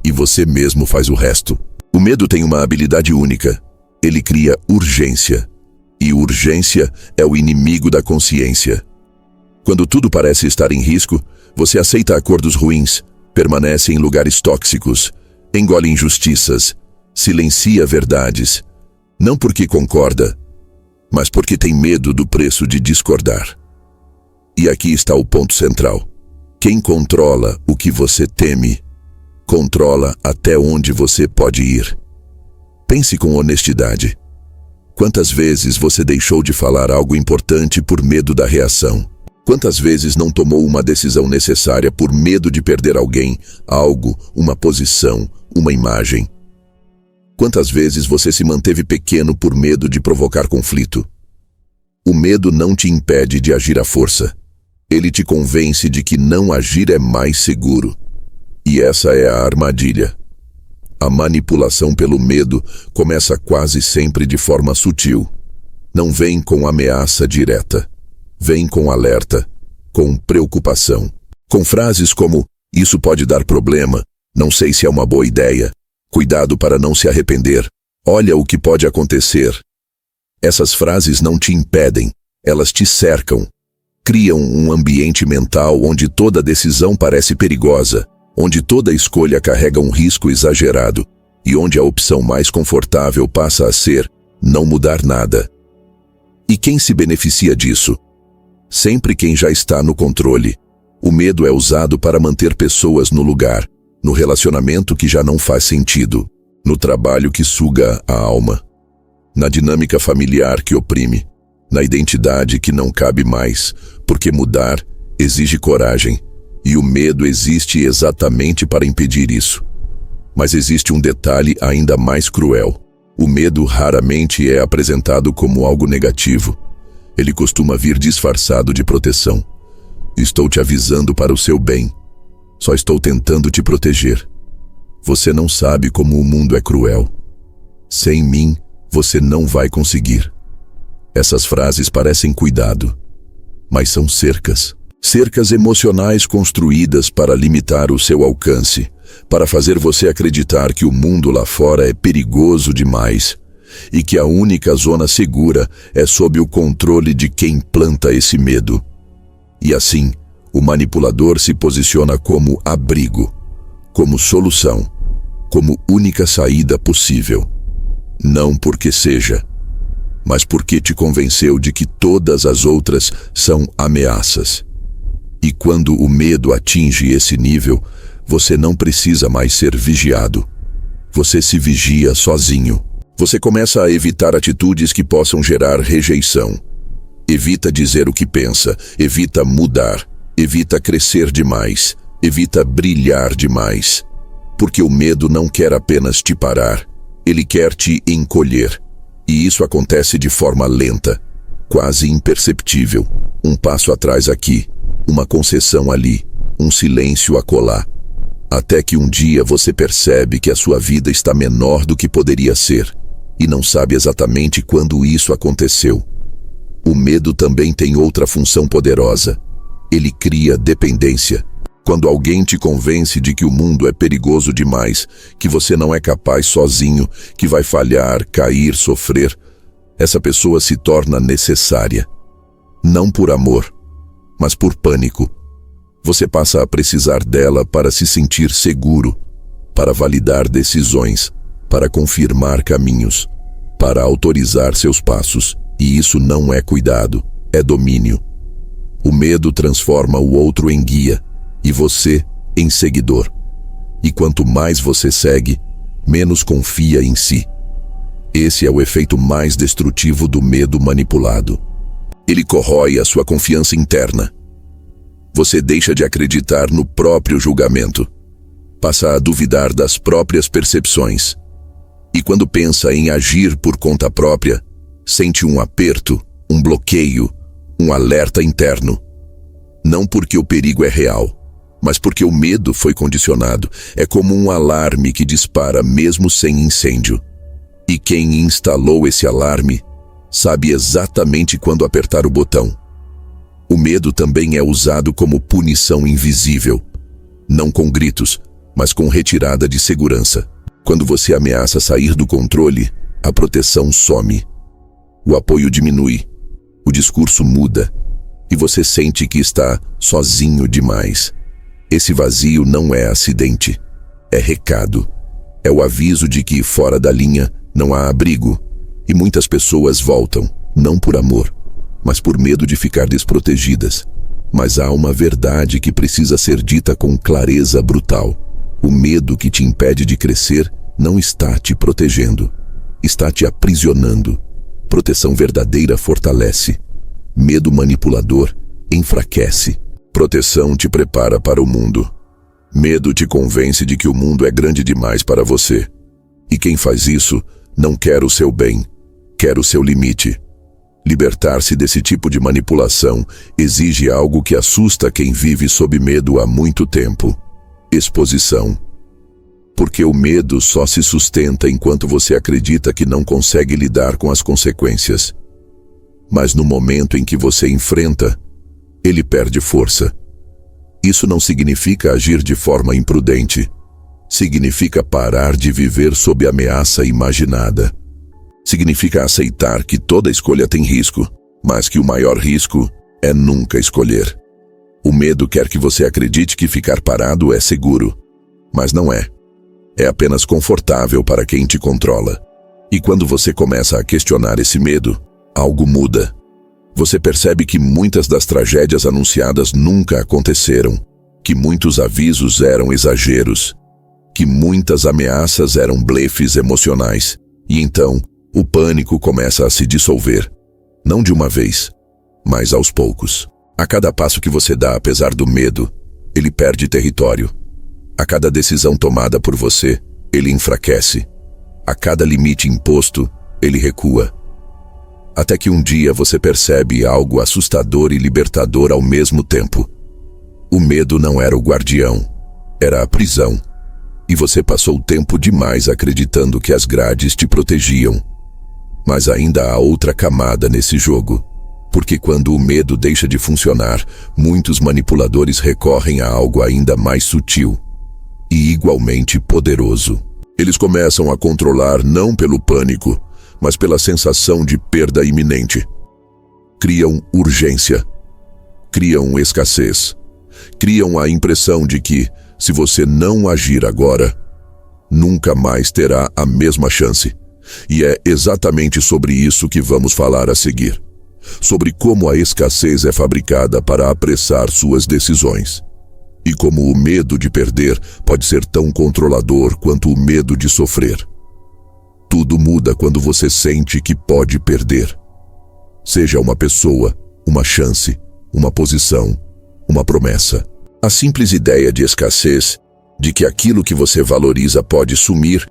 e você mesmo faz o resto. O medo tem uma habilidade única. Ele cria urgência. E urgência é o inimigo da consciência. Quando tudo parece estar em risco, você aceita acordos ruins, permanece em lugares tóxicos, engole injustiças, silencia verdades, não porque concorda, mas porque tem medo do preço de discordar. E aqui está o ponto central. Quem controla o que você teme, controla até onde você pode ir. Pense com honestidade. Quantas vezes você deixou de falar algo importante por medo da reação? Quantas vezes não tomou uma decisão necessária por medo de perder alguém, algo, uma posição, uma imagem? Quantas vezes você se manteve pequeno por medo de provocar conflito? O medo não te impede de agir à força. Ele te convence de que não agir é mais seguro. E essa é a armadilha. A manipulação pelo medo começa quase sempre de forma sutil. Não vem com ameaça direta. Vem com alerta, com preocupação. Com frases como, isso pode dar problema, não sei se é uma boa ideia, cuidado para não se arrepender, olha o que pode acontecer. Essas frases não te impedem, elas te cercam. Criam um ambiente mental onde toda decisão parece perigosa, onde toda escolha carrega um risco exagerado e onde a opção mais confortável passa a ser não mudar nada. E quem se beneficia disso? Sempre quem já está no controle. O medo é usado para manter pessoas no lugar, no relacionamento que já não faz sentido, no trabalho que suga a alma, na dinâmica familiar que oprime, na identidade que não cabe mais, porque mudar exige coragem, e o medo existe exatamente para impedir isso. Mas existe um detalhe ainda mais cruel. O medo raramente é apresentado como algo negativo. Ele costuma vir disfarçado de proteção. Estou te avisando para o seu bem. Só estou tentando te proteger. Você não sabe como o mundo é cruel. Sem mim, você não vai conseguir. Essas frases parecem cuidado, mas são cercas. Cercas emocionais construídas para limitar o seu alcance, para fazer você acreditar que o mundo lá fora é perigoso demais e que a única zona segura é sob o controle de quem planta esse medo. E assim, o manipulador se posiciona como abrigo, como solução, como única saída possível. Não porque seja, mas porque te convenceu de que todas as outras são ameaças. E quando o medo atinge esse nível, você não precisa mais ser vigiado. Você se vigia sozinho. Você começa a evitar atitudes que possam gerar rejeição. Evita dizer o que pensa, evita mudar, evita crescer demais, evita brilhar demais. Porque o medo não quer apenas te parar, ele quer te encolher. E isso acontece de forma lenta, quase imperceptível. Um passo atrás aqui, uma concessão ali, um silêncio acolá. Até que um dia você percebe que a sua vida está menor do que poderia ser, e não sabe exatamente quando isso aconteceu. O medo também tem outra função poderosa. Ele cria dependência. Quando alguém te convence de que o mundo é perigoso demais, que você não é capaz sozinho, que vai falhar, cair, sofrer, essa pessoa se torna necessária. Não por amor, mas por pânico. Você passa a precisar dela para se sentir seguro, para validar decisões, para confirmar caminhos, para autorizar seus passos. E isso não é cuidado, é domínio. O medo transforma o outro em guia e você em seguidor. E quanto mais você segue, menos confia em si. Esse é o efeito mais destrutivo do medo manipulado. Ele corrói a sua confiança interna. Você deixa de acreditar no próprio julgamento. Passa a duvidar das próprias percepções. E quando pensa em agir por conta própria, sente um aperto, um bloqueio, um alerta interno. Não porque o perigo é real, mas porque o medo foi condicionado. É como um alarme que dispara mesmo sem incêndio. E quem instalou esse alarme sabe exatamente quando apertar o botão. O medo também é usado como punição invisível, não com gritos, mas com retirada de segurança. Quando você ameaça sair do controle, a proteção some. O apoio diminui, o discurso muda, e você sente que está sozinho demais. Esse vazio não é acidente, é recado. É o aviso de que fora da linha não há abrigo, e muitas pessoas voltam, não por amor, mas por medo de ficar desprotegidas. Mas há uma verdade que precisa ser dita com clareza brutal. O medo que te impede de crescer não está te protegendo, está te aprisionando. Proteção verdadeira fortalece. Medo manipulador enfraquece. Proteção te prepara para o mundo. Medo te convence de que o mundo é grande demais para você. E quem faz isso não quer o seu bem, quer o seu limite. Libertar-se desse tipo de manipulação exige algo que assusta quem vive sob medo há muito tempo: exposição. Porque o medo só se sustenta enquanto você acredita que não consegue lidar com as consequências. Mas no momento em que você enfrenta, ele perde força. Isso não significa agir de forma imprudente. Significa parar de viver sob ameaça imaginada. Significa aceitar que toda escolha tem risco, mas que o maior risco é nunca escolher. O medo quer que você acredite que ficar parado é seguro, mas não é. É apenas confortável para quem te controla. E quando você começa a questionar esse medo, algo muda. Você percebe que muitas das tragédias anunciadas nunca aconteceram, que muitos avisos eram exageros, que muitas ameaças eram blefes emocionais. E então, o pânico começa a se dissolver. Não de uma vez, mas aos poucos. A cada passo que você dá, apesar do medo, ele perde território. A cada decisão tomada por você, ele enfraquece. A cada limite imposto, ele recua. Até que um dia você percebe algo assustador e libertador ao mesmo tempo. O medo não era o guardião, era a prisão. E você passou tempo demais acreditando que as grades te protegiam. Mas ainda há outra camada nesse jogo. Porque quando o medo deixa de funcionar, muitos manipuladores recorrem a algo ainda mais sutil e igualmente poderoso. Eles começam a controlar não pelo pânico, mas pela sensação de perda iminente. Criam urgência, criam escassez, criam a impressão de que, se você não agir agora, nunca mais terá a mesma chance. E é exatamente sobre isso que vamos falar a seguir. Sobre como a escassez é fabricada para apressar suas decisões. E como o medo de perder pode ser tão controlador quanto o medo de sofrer. Tudo muda quando você sente que pode perder. Seja uma pessoa, uma chance, uma posição, uma promessa. A simples ideia de escassez, de que aquilo que você valoriza pode sumir,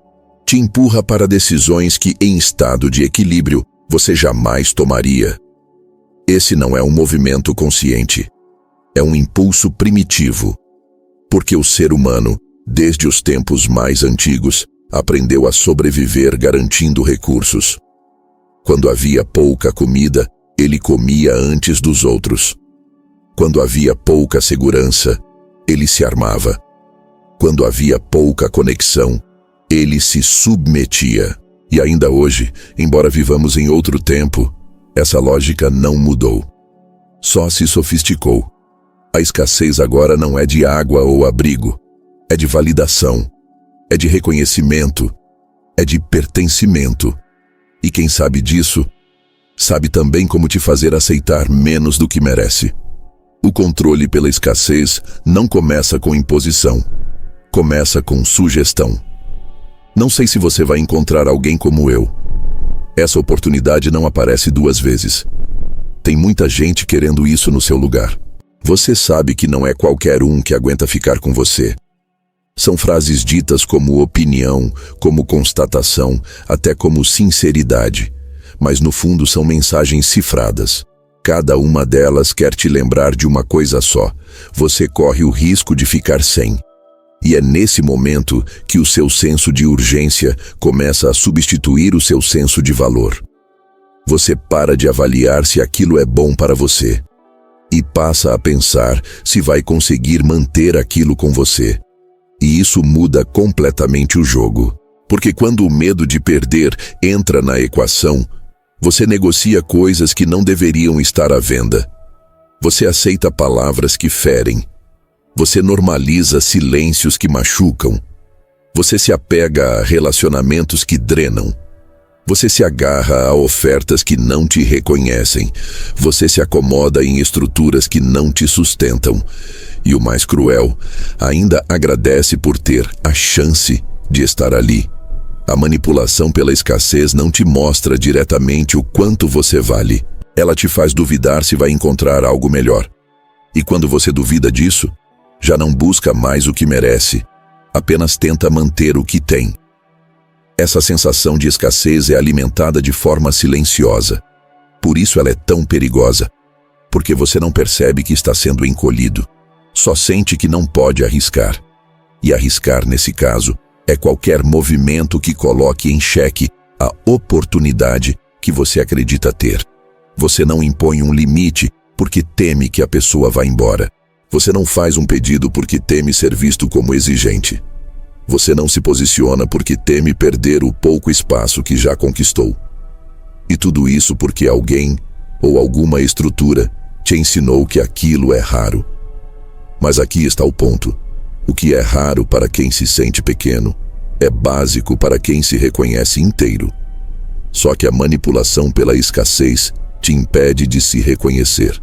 te empurra para decisões que, em estado de equilíbrio, você jamais tomaria. Esse não é um movimento consciente. É um impulso primitivo. Porque o ser humano, desde os tempos mais antigos, aprendeu a sobreviver garantindo recursos. Quando havia pouca comida, ele comia antes dos outros. Quando havia pouca segurança, ele se armava. Quando havia pouca conexão, ele se submetia. E ainda hoje, embora vivamos em outro tempo, essa lógica não mudou. Só se sofisticou. A escassez agora não é de água ou abrigo. É de validação. É de reconhecimento. É de pertencimento. E quem sabe disso, sabe também como te fazer aceitar menos do que merece. O controle pela escassez não começa com imposição. Começa com sugestão. Não sei se você vai encontrar alguém como eu. Essa oportunidade não aparece duas vezes. Tem muita gente querendo isso no seu lugar. Você sabe que não é qualquer um que aguenta ficar com você. São frases ditas como opinião, como constatação, até como sinceridade. Mas no fundo são mensagens cifradas. Cada uma delas quer te lembrar de uma coisa só. Você corre o risco de ficar sem. E é nesse momento que o seu senso de urgência começa a substituir o seu senso de valor. Você para de avaliar se aquilo é bom para você e passa a pensar se vai conseguir manter aquilo com você. E isso muda completamente o jogo. Porque quando o medo de perder entra na equação, você negocia coisas que não deveriam estar à venda. Você aceita palavras que ferem. Você normaliza silêncios que machucam. Você se apega a relacionamentos que drenam. Você se agarra a ofertas que não te reconhecem. Você se acomoda em estruturas que não te sustentam. E o mais cruel, ainda agradece por ter a chance de estar ali. A manipulação pela escassez não te mostra diretamente o quanto você vale. Ela te faz duvidar se vai encontrar algo melhor. E quando você duvida disso, já não busca mais o que merece, apenas tenta manter o que tem. Essa sensação de escassez é alimentada de forma silenciosa. Por isso ela é tão perigosa, porque você não percebe que está sendo encolhido. Só sente que não pode arriscar. E arriscar, nesse caso, é qualquer movimento que coloque em xeque a oportunidade que você acredita ter. Você não impõe um limite porque teme que a pessoa vá embora. Você não faz um pedido porque teme ser visto como exigente. Você não se posiciona porque teme perder o pouco espaço que já conquistou. E tudo isso porque alguém ou alguma estrutura te ensinou que aquilo é raro. Mas aqui está o ponto. O que é raro para quem se sente pequeno é básico para quem se reconhece inteiro. Só que a manipulação pela escassez te impede de se reconhecer.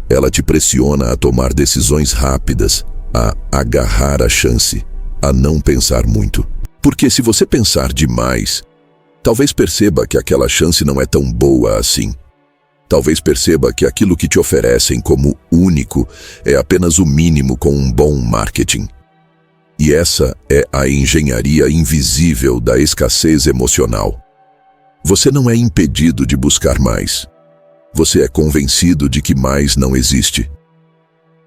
Ela te pressiona a tomar decisões rápidas, a agarrar a chance, a não pensar muito. Porque se você pensar demais, talvez perceba que aquela chance não é tão boa assim. Talvez perceba que aquilo que te oferecem como único é apenas o mínimo com um bom marketing. E essa é a engenharia invisível da escassez emocional. Você não é impedido de buscar mais. Você é convencido de que mais não existe.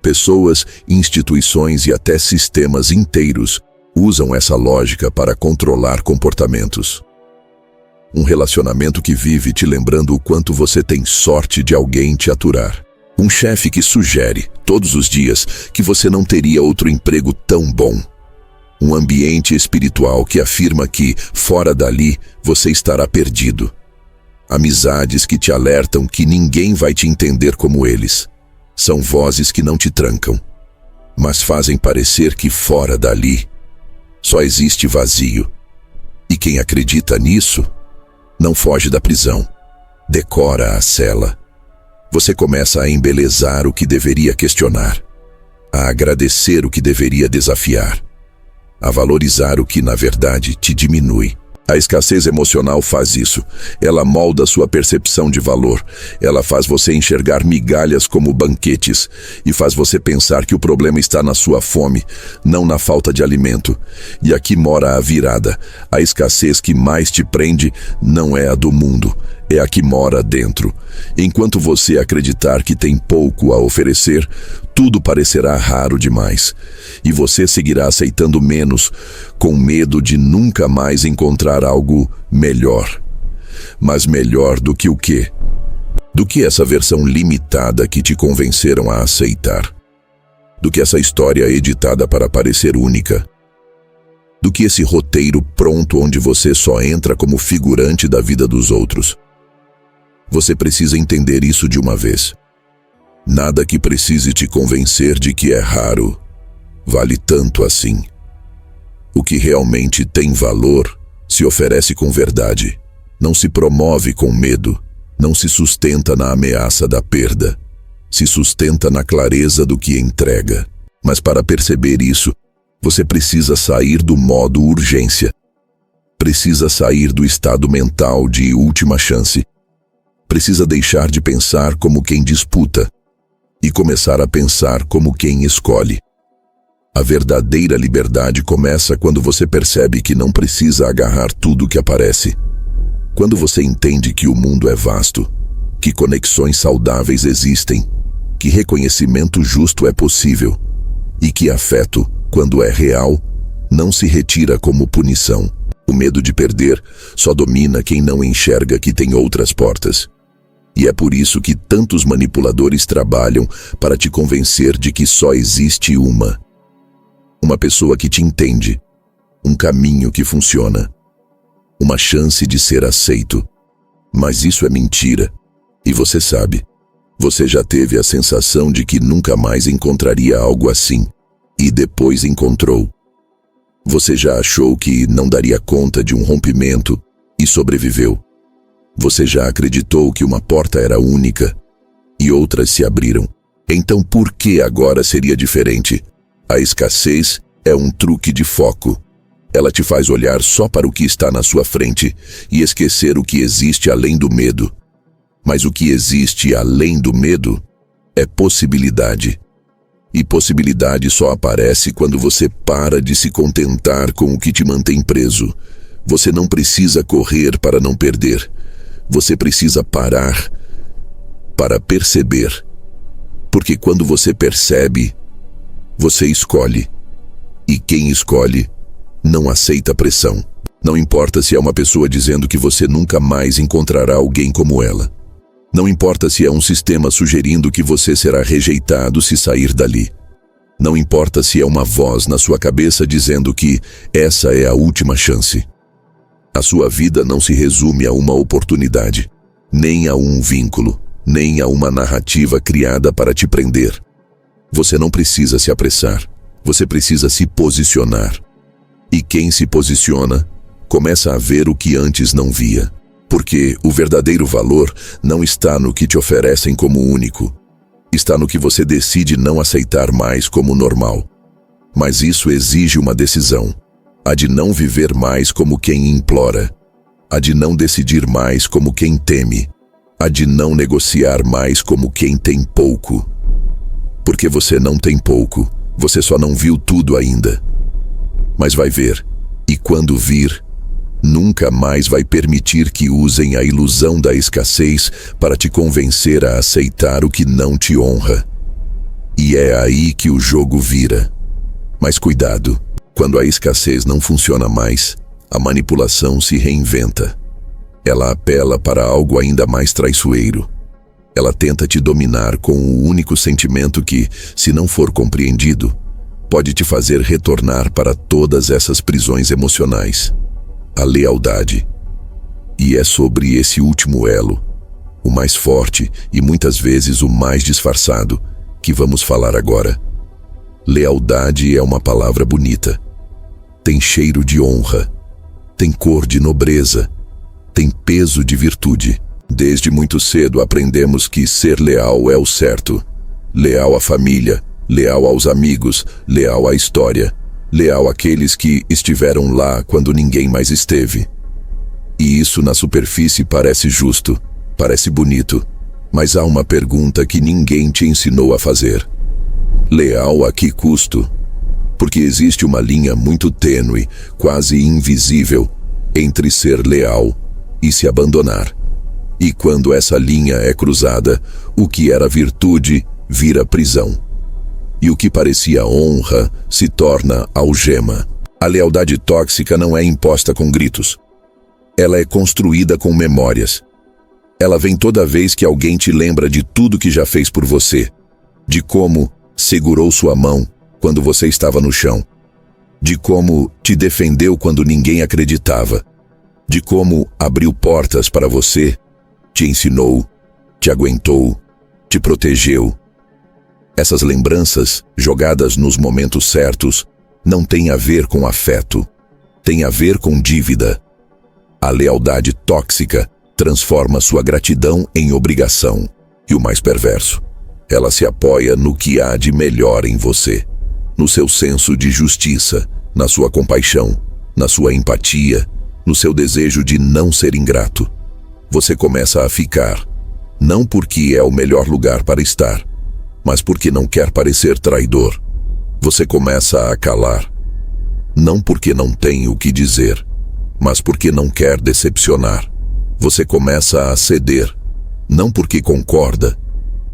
Pessoas, instituições e até sistemas inteiros usam essa lógica para controlar comportamentos. Um relacionamento que vive te lembrando o quanto você tem sorte de alguém te aturar. Um chefe que sugere, todos os dias, que você não teria outro emprego tão bom. Um ambiente espiritual que afirma que, fora dali, você estará perdido. Amizades que te alertam que ninguém vai te entender como eles. São vozes que não te trancam, mas fazem parecer que fora dali só existe vazio. E quem acredita nisso não foge da prisão, decora a cela. Você começa a embelezar o que deveria questionar, a agradecer o que deveria desafiar, a valorizar o que na verdade te diminui. A escassez emocional faz isso. Ela molda sua percepção de valor. Ela faz você enxergar migalhas como banquetes e faz você pensar que o problema está na sua fome, não na falta de alimento. E aqui mora a virada. A escassez que mais te prende não é a do mundo, é a que mora dentro. Enquanto você acreditar que tem pouco a oferecer, tudo parecerá raro demais. E você seguirá aceitando menos, com medo de nunca mais encontrar algo melhor. Mas melhor do que o quê? Do que essa versão limitada que te convenceram a aceitar? Do que essa história editada para parecer única? Do que esse roteiro pronto onde você só entra como figurante da vida dos outros? Você precisa entender isso de uma vez. Nada que precise te convencer de que é raro vale tanto assim. O que realmente tem valor se oferece com verdade, não se promove com medo, não se sustenta na ameaça da perda, se sustenta na clareza do que entrega. Mas para perceber isso, você precisa sair do modo urgência. Precisa sair do estado mental de última chance. Precisa deixar de pensar como quem disputa e começar a pensar como quem escolhe. A verdadeira liberdade começa quando você percebe que não precisa agarrar tudo que aparece. Quando você entende que o mundo é vasto, que conexões saudáveis existem, que reconhecimento justo é possível e que afeto, quando é real, não se retira como punição. O medo de perder só domina quem não enxerga que tem outras portas. E é por isso que tantos manipuladores trabalham para te convencer de que só existe uma pessoa que te entende, um caminho que funciona, uma chance de ser aceito. Mas isso é mentira, e você sabe. Você já teve a sensação de que nunca mais encontraria algo assim, e depois encontrou. Você já achou que não daria conta de um rompimento e sobreviveu. Você já acreditou que uma porta era única e outras se abriram. Então por que agora seria diferente? A escassez é um truque de foco. Ela te faz olhar só para o que está na sua frente e esquecer o que existe além do medo. Mas o que existe além do medo é possibilidade. E possibilidade só aparece quando você para de se contentar com o que te mantém preso. Você não precisa correr para não perder. Você precisa parar para perceber. Porque quando você percebe, você escolhe. E quem escolhe não aceita pressão. Não importa se é uma pessoa dizendo que você nunca mais encontrará alguém como ela. Não importa se é um sistema sugerindo que você será rejeitado se sair dali. Não importa se é uma voz na sua cabeça dizendo que essa é a última chance. A sua vida não se resume a uma oportunidade, nem a um vínculo, nem a uma narrativa criada para te prender. Você não precisa se apressar, você precisa se posicionar. E quem se posiciona, começa a ver o que antes não via. Porque o verdadeiro valor não está no que te oferecem como único. Está no que você decide não aceitar mais como normal. Mas isso exige uma decisão. A de não viver mais como quem implora. A de não decidir mais como quem teme. A de não negociar mais como quem tem pouco. Porque você não tem pouco, você só não viu tudo ainda. Mas vai ver, e quando vir, nunca mais vai permitir que usem a ilusão da escassez para te convencer a aceitar o que não te honra. E é aí que o jogo vira. Mas cuidado, quando a escassez não funciona mais, a manipulação se reinventa. Ela apela para algo ainda mais traiçoeiro. Ela tenta te dominar com o único sentimento que, se não for compreendido, pode te fazer retornar para todas essas prisões emocionais. A lealdade. E é sobre esse último elo, o mais forte e muitas vezes o mais disfarçado, que vamos falar agora. Lealdade é uma palavra bonita. Tem cheiro de honra, tem cor de nobreza, tem peso de virtude. Desde muito cedo aprendemos que ser leal é o certo. Leal à família, leal aos amigos, leal à história. Leal àqueles que estiveram lá quando ninguém mais esteve. E isso na superfície parece justo, parece bonito, mas há uma pergunta que ninguém te ensinou a fazer. Leal a que custo? Porque existe uma linha muito tênue, quase invisível, entre ser leal e se abandonar. E quando essa linha é cruzada, o que era virtude vira prisão. E o que parecia honra se torna algema. A lealdade tóxica não é imposta com gritos. Ela é construída com memórias. Ela vem toda vez que alguém te lembra de tudo que já fez por você. De como segurou sua mão quando você estava no chão. De como te defendeu quando ninguém acreditava. De como abriu portas para você, te ensinou, te aguentou, te protegeu. Essas lembranças, jogadas nos momentos certos, não têm a ver com afeto, têm a ver com dívida. A lealdade tóxica transforma sua gratidão em obrigação. E o mais perverso, ela se apoia no que há de melhor em você, no seu senso de justiça, na sua compaixão, na sua empatia, no seu desejo de não ser ingrato. Você começa a ficar, não porque é o melhor lugar para estar, mas porque não quer parecer traidor. Você começa a calar, não porque não tem o que dizer, mas porque não quer decepcionar. Você começa a ceder, não porque concorda,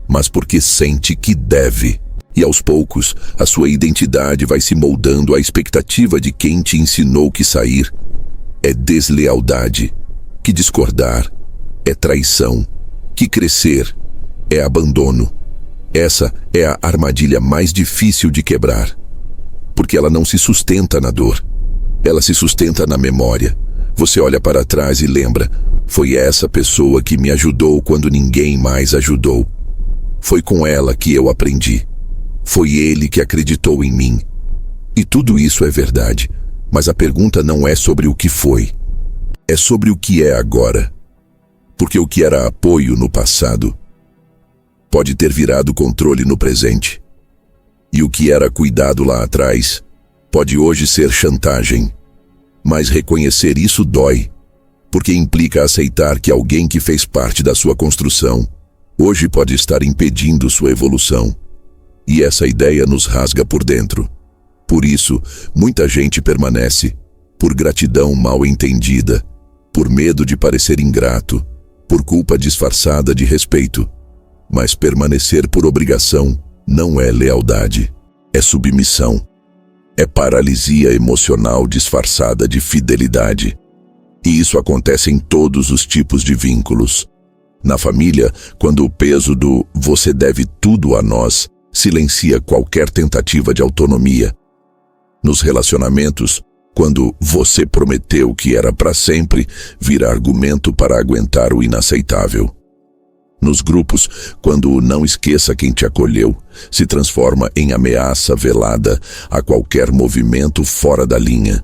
mas porque sente que deve. E aos poucos, a sua identidade vai se moldando à expectativa de quem te ensinou que sair é deslealdade, que discordar é traição, que crescer é abandono. Essa é a armadilha mais difícil de quebrar, porque ela não se sustenta na dor, ela se sustenta na memória. Você olha para trás e lembra, foi essa pessoa que me ajudou quando ninguém mais ajudou. Foi com ela que eu aprendi. Foi ele que acreditou em mim. E tudo isso é verdade, mas a pergunta não é sobre o que foi. É sobre o que é agora. Porque o que era apoio no passado pode ter virado controle no presente. E o que era cuidado lá atrás pode hoje ser chantagem. Mas reconhecer isso dói, porque implica aceitar que alguém que fez parte da sua construção hoje pode estar impedindo sua evolução. E essa ideia nos rasga por dentro. Por isso, muita gente permanece, por gratidão mal entendida, por medo de parecer ingrato, por culpa disfarçada de respeito. Mas permanecer por obrigação não é lealdade, é submissão. É paralisia emocional disfarçada de fidelidade. E isso acontece em todos os tipos de vínculos. Na família, quando o peso do "você deve tudo a nós" silencia qualquer tentativa de autonomia. Nos relacionamentos, quando "você prometeu que era para sempre" vira argumento para aguentar o inaceitável. Nos grupos, quando o "não esqueça quem te acolheu" se transforma em ameaça velada a qualquer movimento fora da linha.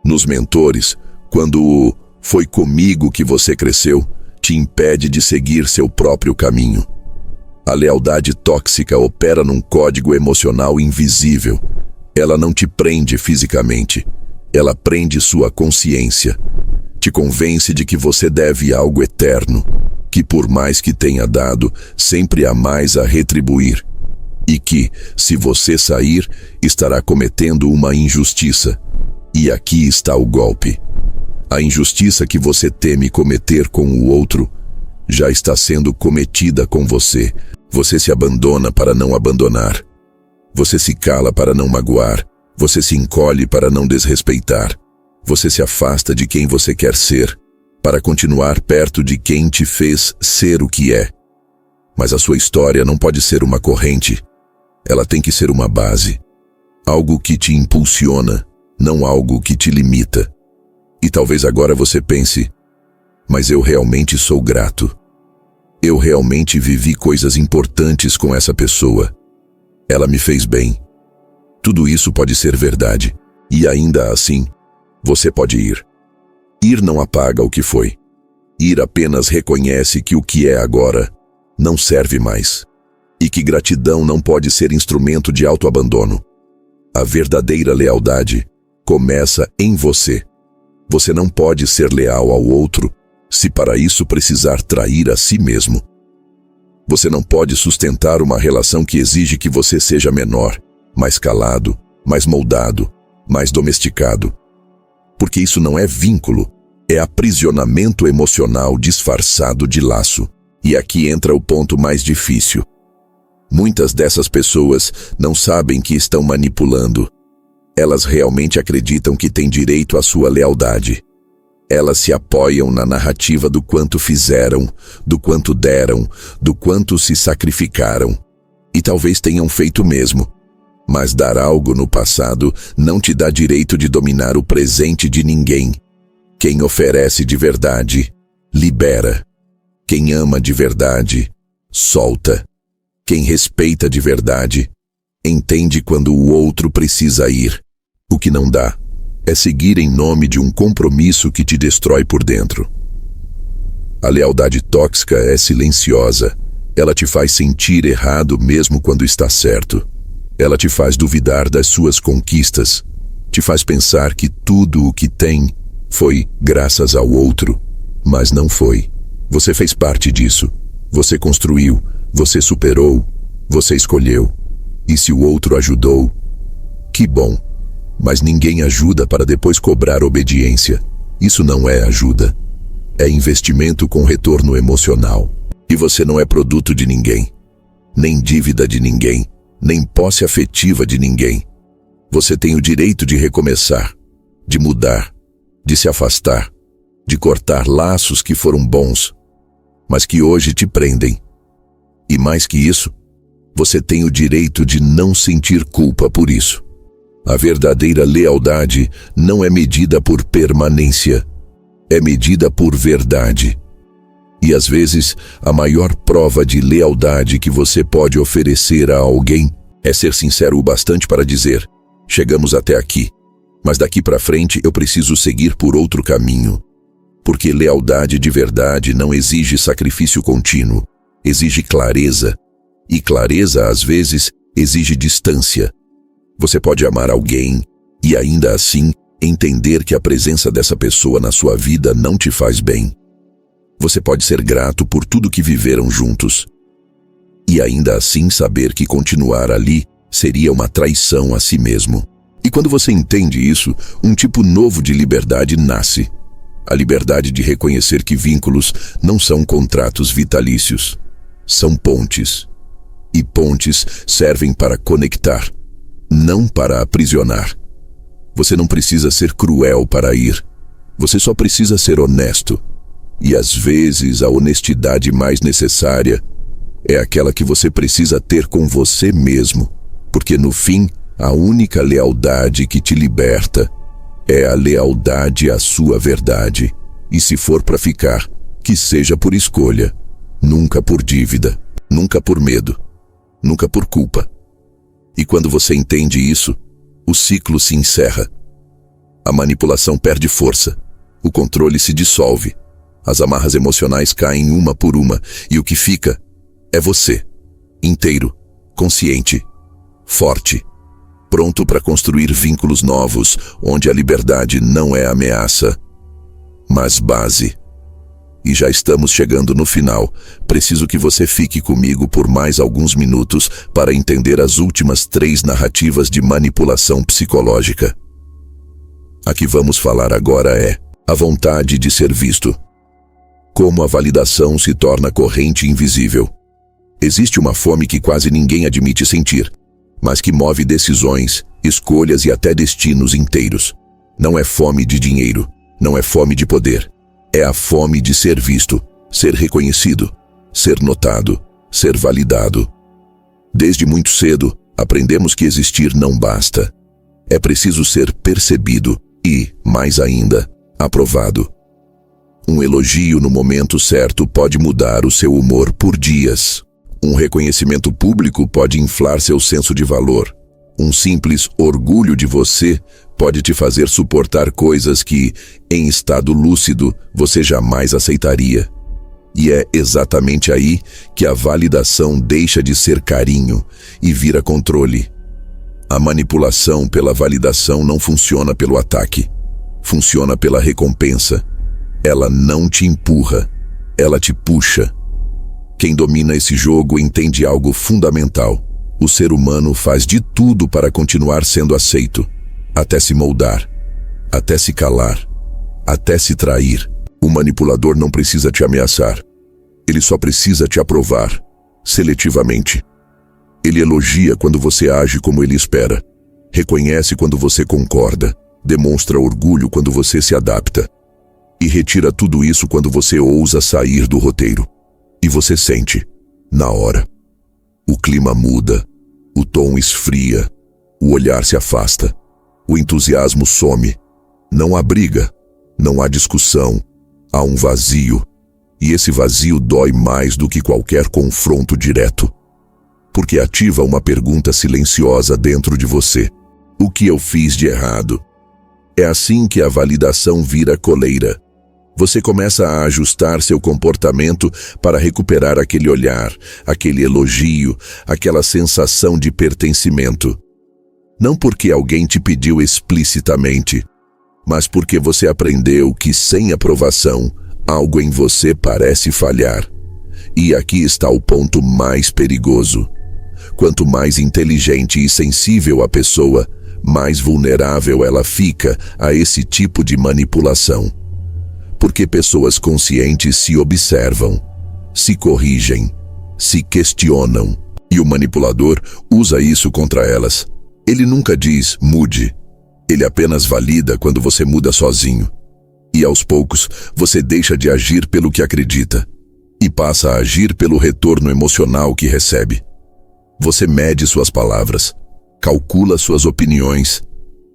Nos mentores, quando o "foi comigo que você cresceu" te impede de seguir seu próprio caminho. A lealdade tóxica opera num código emocional invisível. Ela não te prende fisicamente. Ela prende sua consciência. Te convence de que você deve algo eterno, que por mais que tenha dado, sempre há mais a retribuir. E que, se você sair, estará cometendo uma injustiça. E aqui está o golpe. A injustiça que você teme cometer com o outro já está sendo cometida com você. Você se abandona para não abandonar. Você se cala para não magoar. Você se encolhe para não desrespeitar. Você se afasta de quem você quer ser, para continuar perto de quem te fez ser o que é. Mas a sua história não pode ser uma corrente. Ela tem que ser uma base. Algo que te impulsiona, não algo que te limita. E talvez agora você pense: mas eu realmente sou grato. Eu realmente vivi coisas importantes com essa pessoa. Ela me fez bem. Tudo isso pode ser verdade. E ainda assim, você pode ir. Ir não apaga o que foi. Ir apenas reconhece que o que é agora não serve mais. E que gratidão não pode ser instrumento de autoabandono. A verdadeira lealdade começa em você. Você não pode ser leal ao outro se para isso precisar trair a si mesmo. Você não pode sustentar uma relação que exige que você seja menor, mais calado, mais moldado, mais domesticado. Porque isso não é vínculo, é aprisionamento emocional disfarçado de laço. E aqui entra o ponto mais difícil. Muitas dessas pessoas não sabem que estão manipulando. Elas realmente acreditam que têm direito à sua lealdade. Elas se apoiam na narrativa do quanto fizeram, do quanto deram, do quanto se sacrificaram. E talvez tenham feito mesmo. Mas dar algo no passado não te dá direito de dominar o presente de ninguém. Quem oferece de verdade, libera. Quem ama de verdade, solta. Quem respeita de verdade, entende quando o outro precisa ir. O que não dá é seguir em nome de um compromisso que te destrói por dentro. A lealdade tóxica é silenciosa. Ela te faz sentir errado mesmo quando está certo. Ela te faz duvidar das suas conquistas. Te faz pensar que tudo o que tem foi graças ao outro. Mas não foi. Você fez parte disso. Você construiu. Você superou. Você escolheu. E se o outro ajudou, que bom. Mas ninguém ajuda para depois cobrar obediência. Isso não é ajuda. É investimento com retorno emocional. E você não é produto de ninguém. Nem dívida de ninguém. Nem posse afetiva de ninguém. Você tem o direito de recomeçar, de mudar, de se afastar, de cortar laços que foram bons, mas que hoje te prendem. E mais que isso, você tem o direito de não sentir culpa por isso. A verdadeira lealdade não é medida por permanência, é medida por verdade. E às vezes, a maior prova de lealdade que você pode oferecer a alguém é ser sincero o bastante para dizer: chegamos até aqui, mas daqui para frente eu preciso seguir por outro caminho. Porque lealdade de verdade não exige sacrifício contínuo, exige clareza. E clareza, às vezes, exige distância. Você pode amar alguém e ainda assim entender que a presença dessa pessoa na sua vida não te faz bem. Você pode ser grato por tudo que viveram juntos e ainda assim saber que continuar ali seria uma traição a si mesmo. E quando você entende isso, um tipo novo de liberdade nasce. A liberdade de reconhecer que vínculos não são contratos vitalícios, são pontes. E pontes servem para conectar, não para aprisionar. Você não precisa ser cruel para ir. Você só precisa ser honesto. E às vezes a honestidade mais necessária é aquela que você precisa ter com você mesmo. Porque no fim, a única lealdade que te liberta é a lealdade à sua verdade. E se for para ficar, que seja por escolha, nunca por dívida, nunca por medo, nunca por culpa. E quando você entende isso, o ciclo se encerra. A manipulação perde força, o controle se dissolve, as amarras emocionais caem uma por uma e o que fica é você, inteiro, consciente, forte, pronto para construir vínculos novos onde a liberdade não é ameaça, mas base. E já estamos chegando no final. Preciso que você fique comigo por mais alguns minutos para entender as últimas 3 narrativas de manipulação psicológica. A que vamos falar agora é a vontade de ser visto. Como a validação se torna corrente invisível. Existe uma fome que quase ninguém admite sentir, mas que move decisões, escolhas e até destinos inteiros. Não é fome de dinheiro, não é fome de poder. É a fome de ser visto, ser reconhecido, ser notado, ser validado. Desde muito cedo, aprendemos que existir não basta. É preciso ser percebido e, mais ainda, aprovado. Um elogio no momento certo pode mudar o seu humor por dias. Um reconhecimento público pode inflar seu senso de valor. Um simples orgulho de você pode te fazer suportar coisas que, em estado lúcido, você jamais aceitaria. E é exatamente aí que a validação deixa de ser carinho e vira controle. A manipulação pela validação não funciona pelo ataque. Funciona pela recompensa. Ela não te empurra, ela te puxa. Quem domina esse jogo entende algo fundamental. O ser humano faz de tudo para continuar sendo aceito, até se moldar, até se calar, até se trair. O manipulador não precisa te ameaçar. Ele só precisa te aprovar, seletivamente. Ele elogia quando você age como ele espera, reconhece quando você concorda, demonstra orgulho quando você se adapta. E retira tudo isso quando você ousa sair do roteiro. E você sente, na hora. O clima muda, o tom esfria, o olhar se afasta, o entusiasmo some. Não há briga, não há discussão, há um vazio. E esse vazio dói mais do que qualquer confronto direto. Porque ativa uma pergunta silenciosa dentro de você. O que eu fiz de errado? É assim que a validação vira coleira. Você começa a ajustar seu comportamento para recuperar aquele olhar, aquele elogio, aquela sensação de pertencimento. Não porque alguém te pediu explicitamente, mas porque você aprendeu que sem aprovação, algo em você parece falhar. E aqui está o ponto mais perigoso. Quanto mais inteligente e sensível a pessoa, mais vulnerável ela fica a esse tipo de manipulação. Porque pessoas conscientes se observam, se corrigem, se questionam, e o manipulador usa isso contra elas. Ele nunca diz, mude. Ele apenas valida quando você muda sozinho. E aos poucos, você deixa de agir pelo que acredita e passa a agir pelo retorno emocional que recebe. Você mede suas palavras, calcula suas opiniões,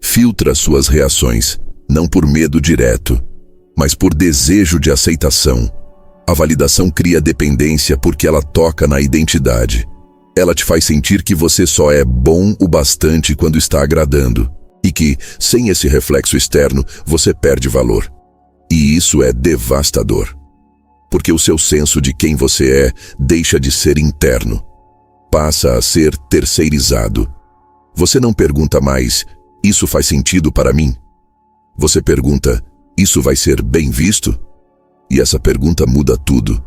filtra suas reações, não por medo direto, mas por desejo de aceitação. A validação cria dependência porque ela toca na identidade. Ela te faz sentir que você só é bom o bastante quando está agradando, e que, sem esse reflexo externo, você perde valor. E isso é devastador, porque o seu senso de quem você é deixa de ser interno, passa a ser terceirizado. Você não pergunta mais, isso faz sentido para mim? Você pergunta, isso vai ser bem visto? E essa pergunta muda tudo.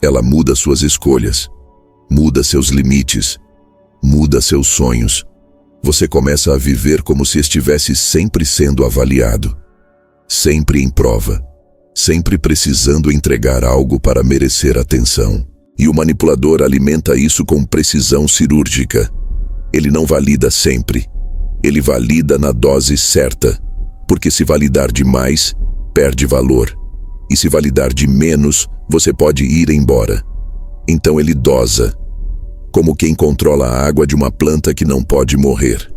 Ela muda suas escolhas, muda seus limites, muda seus sonhos. Você começa a viver como se estivesse sempre sendo avaliado, sempre em prova, sempre precisando entregar algo para merecer atenção. E o manipulador alimenta isso com precisão cirúrgica. Ele não valida sempre. Ele valida na dose certa, porque se validar demais, perde valor. E se validar de menos, você pode ir embora. Então ele dosa, como quem controla a água de uma planta que não pode morrer,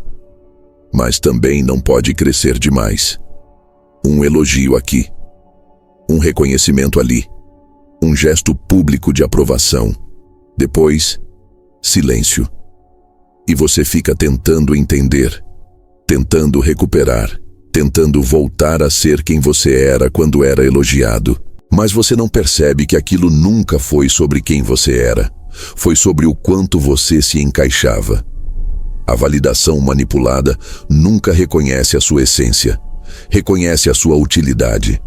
mas também não pode crescer demais. Um elogio aqui, um reconhecimento ali, um gesto público de aprovação. Depois, silêncio. E você fica tentando entender, tentando recuperar, tentando voltar a ser quem você era quando era elogiado. Mas você não percebe que aquilo nunca foi sobre quem você era. Foi sobre o quanto você se encaixava. A validação manipulada nunca reconhece a sua essência, reconhece a sua utilidade.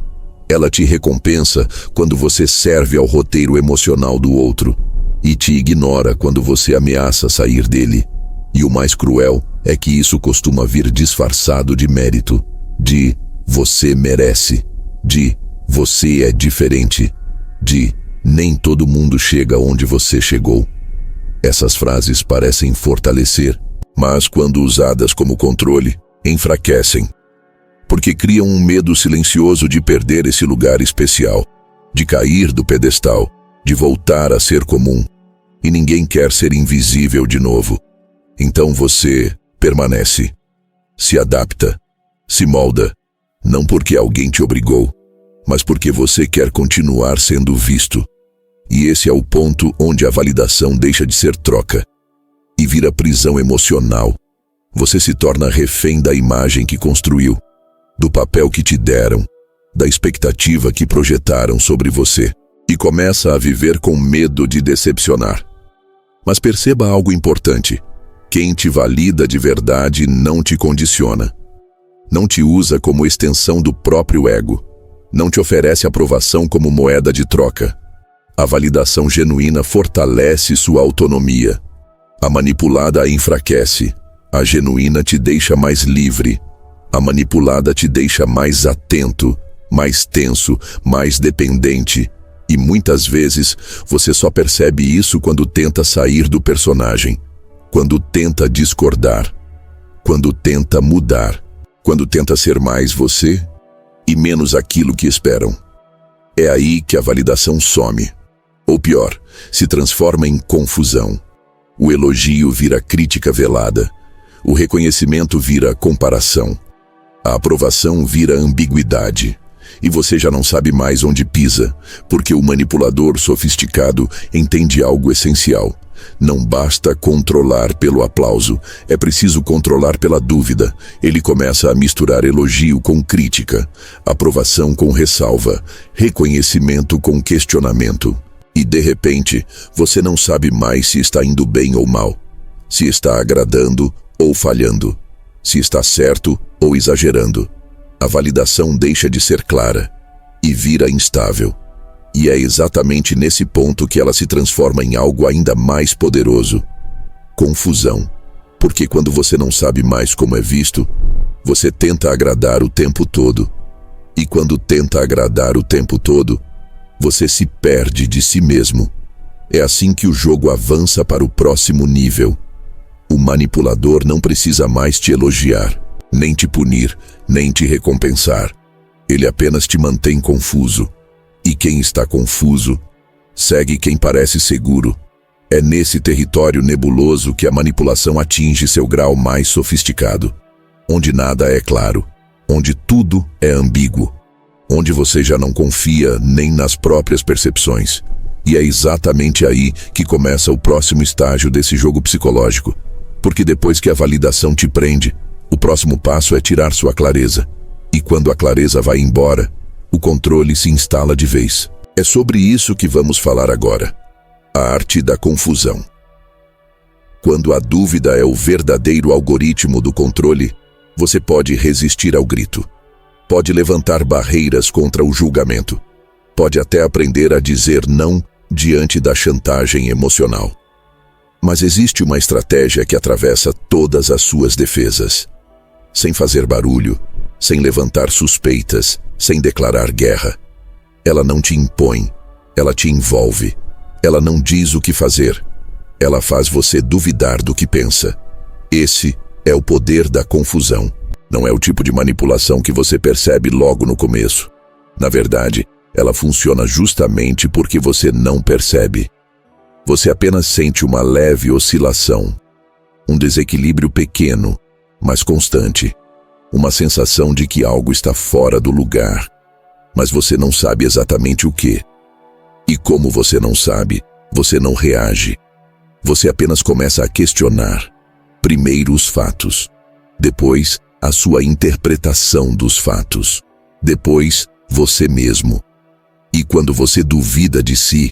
Ela te recompensa quando você serve ao roteiro emocional do outro e te ignora quando você ameaça sair dele. E o mais cruel é que isso costuma vir disfarçado de mérito, de você merece, de você é diferente, de nem todo mundo chega onde você chegou. Essas frases parecem fortalecer, mas quando usadas como controle, enfraquecem. Porque criam um medo silencioso de perder esse lugar especial, de cair do pedestal, de voltar a ser comum. E ninguém quer ser invisível de novo. Então você permanece, se adapta, se molda, não porque alguém te obrigou, mas porque você quer continuar sendo visto. E esse é o ponto onde a validação deixa de ser troca e vira prisão emocional. Você se torna refém da imagem que construiu, do papel que te deram, da expectativa que projetaram sobre você, e começa a viver com medo de decepcionar. Mas perceba algo importante: quem te valida de verdade não te condiciona. Não te usa como extensão do próprio ego. Não te oferece aprovação como moeda de troca. A validação genuína fortalece sua autonomia. A manipulada a enfraquece. A genuína te deixa mais livre. A manipulada te deixa mais atento, mais tenso, mais dependente. E muitas vezes você só percebe isso quando tenta sair do personagem, quando tenta discordar, quando tenta mudar, quando tenta ser mais você e menos aquilo que esperam. É aí que a validação some. Ou pior, se transforma em confusão. O elogio vira crítica velada. O reconhecimento vira comparação. A aprovação vira ambiguidade. E você já não sabe mais onde pisa, porque o manipulador sofisticado entende algo essencial. Não basta controlar pelo aplauso, é preciso controlar pela dúvida. Ele começa a misturar elogio com crítica, aprovação com ressalva, reconhecimento com questionamento. E de repente, você não sabe mais se está indo bem ou mal, se está agradando ou falhando, se está certo ou exagerando. A validação deixa de ser clara e vira instável. E é exatamente nesse ponto que ela se transforma em algo ainda mais poderoso: confusão. Porque quando você não sabe mais como é visto, você tenta agradar o tempo todo. E quando tenta agradar o tempo todo, você se perde de si mesmo. É assim que o jogo avança para o próximo nível. O manipulador não precisa mais te elogiar, nem te punir, nem te recompensar. Ele apenas te mantém confuso. E quem está confuso, segue quem parece seguro. É nesse território nebuloso que a manipulação atinge seu grau mais sofisticado, onde nada é claro, onde tudo é ambíguo. onde você já não confia nem nas próprias percepções. E é exatamente aí que começa o próximo estágio desse jogo psicológico. Porque depois que a validação te prende, o próximo passo é tirar sua clareza. E quando a clareza vai embora, o controle se instala de vez. É sobre isso que vamos falar agora. A arte da confusão. Quando a dúvida é o verdadeiro algoritmo do controle, você pode resistir ao grito. Pode levantar barreiras contra o julgamento. Pode até aprender a dizer não diante da chantagem emocional. Mas existe uma estratégia que atravessa todas as suas defesas. Sem fazer barulho, sem levantar suspeitas, sem declarar guerra. Ela não te impõe, ela te envolve. Ela não diz o que fazer. Ela faz você duvidar do que pensa. Esse é o poder da confusão. Não é o tipo de manipulação que você percebe logo no começo. Na verdade, ela funciona justamente porque você não percebe. Você apenas sente uma leve oscilação, um desequilíbrio pequeno, mas constante, uma sensação de que algo está fora do lugar, mas você não sabe exatamente o que. E como você não sabe, você não reage. Você apenas começa a questionar, primeiro os fatos, depois a sua interpretação dos fatos, depois você mesmo. E quando você duvida de si,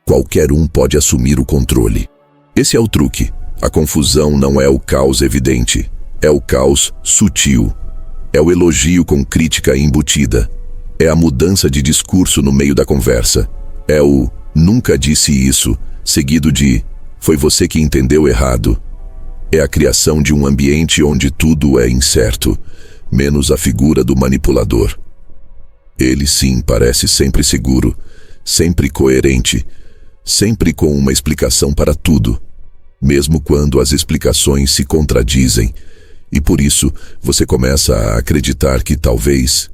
qualquer um pode assumir o controle. Esse é o truque. A confusão não é o caos evidente, é o caos sutil. É o elogio com crítica embutida. É a mudança de discurso no meio da conversa. É o "nunca disse isso", seguido de "foi você que entendeu errado". É a criação de um ambiente onde tudo é incerto, menos a figura do manipulador. Ele sim parece sempre seguro, sempre coerente, sempre com uma explicação para tudo, mesmo quando as explicações se contradizem, e por isso você começa a acreditar que talvez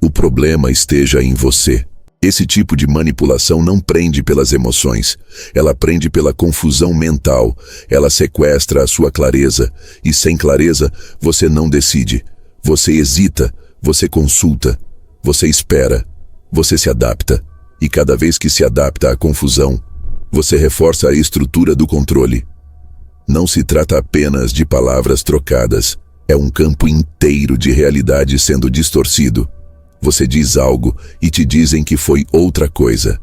o problema esteja em você. Esse tipo de manipulação não prende pelas emoções, ela prende pela confusão mental, ela sequestra a sua clareza, e sem clareza você não decide, você hesita, você consulta, você espera, você se adapta, e cada vez que se adapta à confusão, você reforça a estrutura do controle. Não se trata apenas de palavras trocadas, é um campo inteiro de realidade sendo distorcido. Você diz algo e te dizem que foi outra coisa.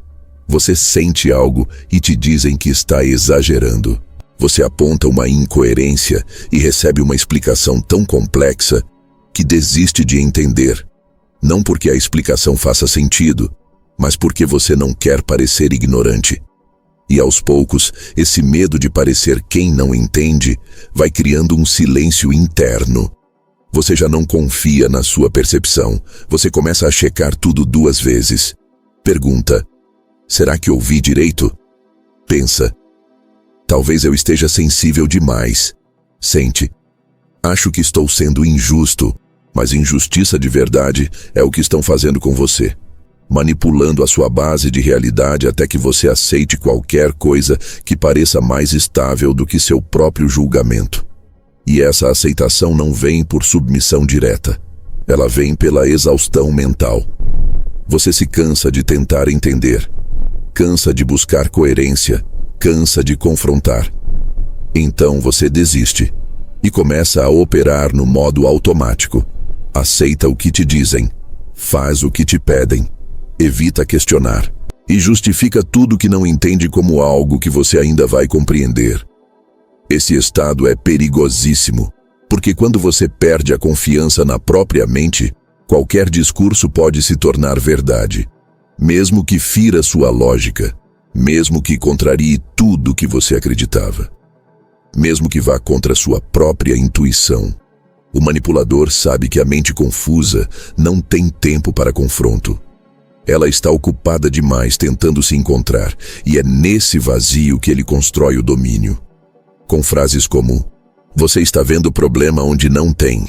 Você sente algo e te dizem que está exagerando. Você aponta uma incoerência e recebe uma explicação tão complexa que desiste de entender. Não porque a explicação faça sentido, mas porque você não quer parecer ignorante. E aos poucos, esse medo de parecer quem não entende vai criando um silêncio interno. Você já não confia na sua percepção. Você começa a checar tudo 2 vezes. Pergunta: será que ouvi direito? Pensa: talvez eu esteja sensível demais. Sente: acho que estou sendo injusto, mas injustiça de verdade é o que estão fazendo com você, manipulando a sua base de realidade até que você aceite qualquer coisa que pareça mais estável do que seu próprio julgamento. E essa aceitação não vem por submissão direta, ela vem pela exaustão mental. Você se cansa de tentar entender, cansa de buscar coerência, cansa de confrontar. Então você desiste e começa a operar no modo automático. Aceita o que te dizem, faz o que te pedem, evita questionar e justifica tudo que não entende como algo que você ainda vai compreender. Esse estado é perigosíssimo, porque quando você perde a confiança na própria mente, qualquer discurso pode se tornar verdade, mesmo que fira sua lógica, mesmo que contrarie tudo que você acreditava, mesmo que vá contra sua própria intuição. O manipulador sabe que a mente confusa não tem tempo para confronto. Ela está ocupada demais tentando se encontrar, e é nesse vazio que ele constrói o domínio. Com frases como: você está vendo o problema onde não tem.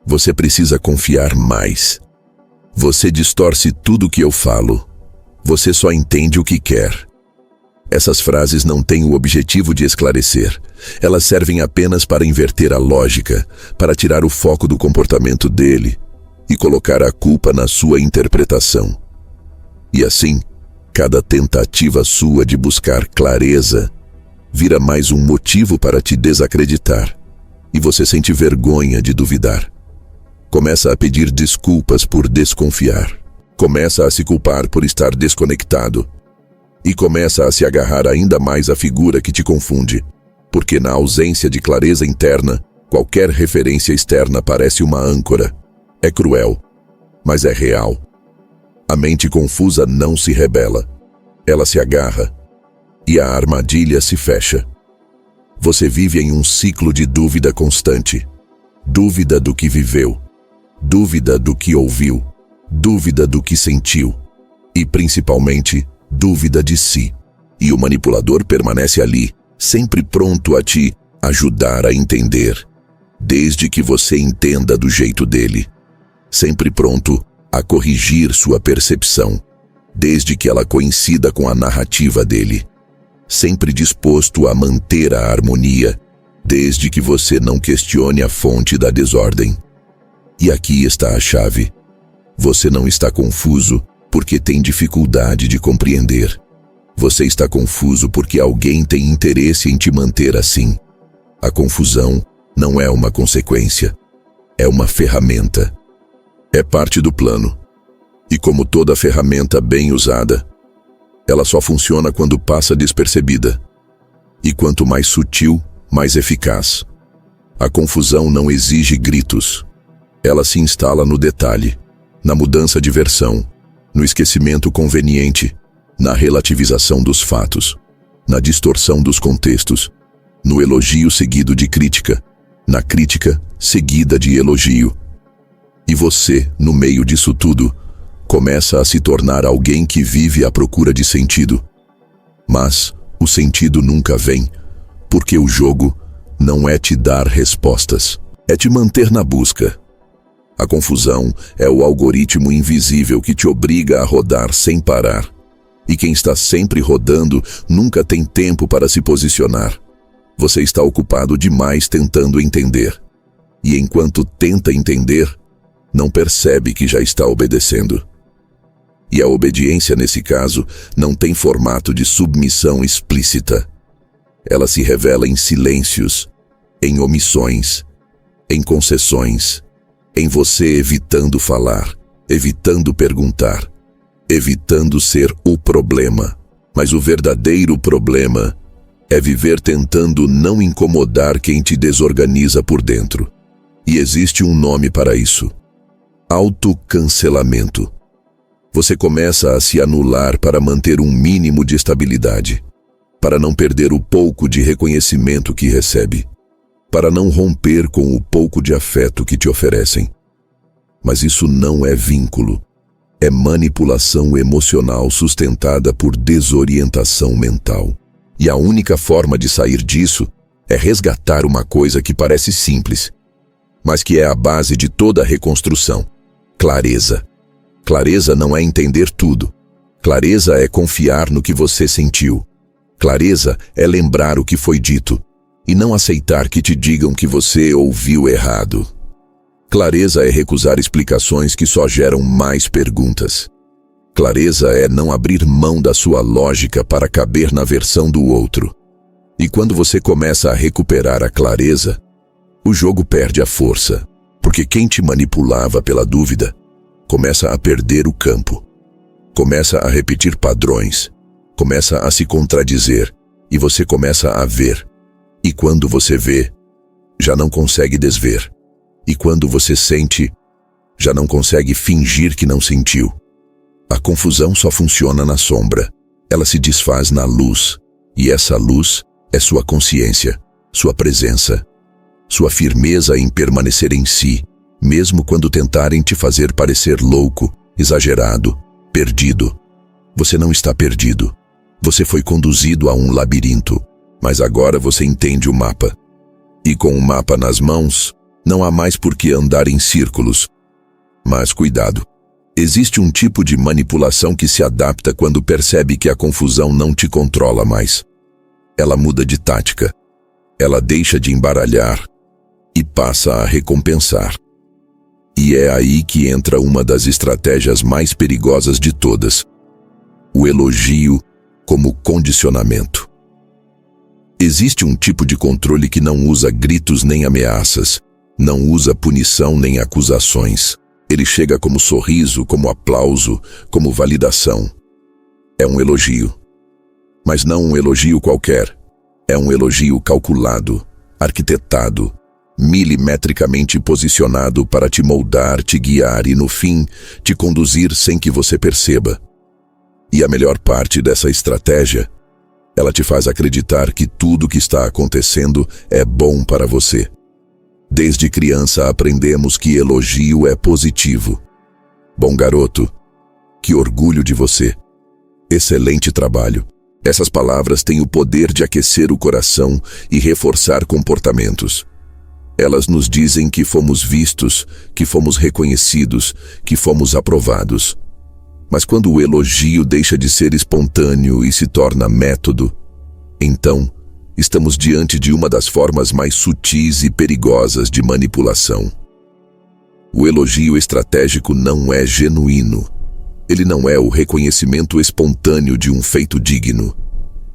Você precisa confiar mais. Você distorce tudo o que eu falo. Você só entende o que quer. Essas frases não têm o objetivo de esclarecer. Elas servem apenas para inverter a lógica, para tirar o foco do comportamento dele e colocar a culpa na sua interpretação. E assim, cada tentativa sua de buscar clareza vira mais um motivo para te desacreditar, e você sente vergonha de duvidar. Começa a pedir desculpas por desconfiar. Começa a se culpar por estar desconectado. E começa a se agarrar ainda mais à figura que te confunde, porque na ausência de clareza interna, qualquer referência externa parece uma âncora. É cruel, mas é real. A mente confusa não se rebela. Ela se agarra, e a armadilha se fecha. Você vive em um ciclo de dúvida constante. Dúvida do que viveu, dúvida do que ouviu, dúvida do que sentiu e, principalmente, dúvida de si. E o manipulador permanece ali, sempre pronto a te ajudar a entender, desde que você entenda do jeito dele. Sempre pronto a corrigir sua percepção, desde que ela coincida com a narrativa dele. Sempre disposto a manter a harmonia, desde que você não questione a fonte da desordem. E aqui está a chave. Você não está confuso porque tem dificuldade de compreender. Você está confuso porque alguém tem interesse em te manter assim. A confusão não é uma consequência, é uma ferramenta. É parte do plano. E como toda ferramenta bem usada, ela só funciona quando passa despercebida. E quanto mais sutil, mais eficaz. A confusão não exige gritos. Ela se instala no detalhe, na mudança de versão, no esquecimento conveniente, na relativização dos fatos, na distorção dos contextos, no elogio seguido de crítica, na crítica seguida de elogio. E você, no meio disso tudo, começa a se tornar alguém que vive à procura de sentido. Mas o sentido nunca vem, porque o jogo não é te dar respostas, é te manter na busca. A confusão é o algoritmo invisível que te obriga a rodar sem parar. E quem está sempre rodando nunca tem tempo para se posicionar. Você está ocupado demais tentando entender. E enquanto tenta entender, não percebe que já está obedecendo. E a obediência, nesse caso, não tem formato de submissão explícita. Ela se revela em silêncios, em omissões, em concessões, em você evitando falar, evitando perguntar, evitando ser o problema. Mas o verdadeiro problema é viver tentando não incomodar quem te desorganiza por dentro. E existe um nome para isso: autocancelamento. Você começa a se anular para manter um mínimo de estabilidade, para não perder o pouco de reconhecimento que recebe, para não romper com o pouco de afeto que te oferecem. Mas isso não é vínculo, é manipulação emocional sustentada por desorientação mental. E a única forma de sair disso é resgatar uma coisa que parece simples, mas que é a base de toda a reconstrução: clareza. Clareza não é entender tudo. Clareza é confiar no que você sentiu. Clareza é lembrar o que foi dito e não aceitar que te digam que você ouviu errado. Clareza é recusar explicações que só geram mais perguntas. Clareza é não abrir mão da sua lógica para caber na versão do outro. E quando você começa a recuperar a clareza, o jogo perde a força, porque quem te manipulava pela dúvida começa a perder o campo, começa a repetir padrões, começa a se contradizer, e você começa a ver. E quando você vê, já não consegue desver. E quando você sente, já não consegue fingir que não sentiu. A confusão só funciona na sombra. Ela se desfaz na luz, e essa luz é sua consciência, sua presença, sua firmeza em permanecer em si, mesmo quando tentarem te fazer parecer louco, exagerado, perdido. Você não está perdido. Você foi conduzido a um labirinto, mas agora você entende o mapa. E com o mapa nas mãos, não há mais por que andar em círculos. Mas cuidado. Existe um tipo de manipulação que se adapta quando percebe que a confusão não te controla mais. Ela muda de tática. Ela deixa de embaralhar e passa a recompensar. E é aí que entra uma das estratégias mais perigosas de todas: o elogio como condicionamento. Existe um tipo de controle que não usa gritos nem ameaças, não usa punição nem acusações. Ele chega como sorriso, como aplauso, como validação. É um elogio. Mas não um elogio qualquer. É um elogio calculado, arquitetado, milimetricamente posicionado para te moldar, te guiar e, no fim, te conduzir sem que você perceba. E a melhor parte dessa estratégia, ela te faz acreditar que tudo que está acontecendo é bom para você. Desde criança aprendemos que elogio é positivo. Bom garoto, que orgulho de você. Excelente trabalho. Essas palavras têm o poder de aquecer o coração e reforçar comportamentos. Elas nos dizem que fomos vistos, que fomos reconhecidos, que fomos aprovados. Mas quando o elogio deixa de ser espontâneo e se torna método, então estamos diante de uma das formas mais sutis e perigosas de manipulação. O elogio estratégico não é genuíno. Ele não é o reconhecimento espontâneo de um feito digno.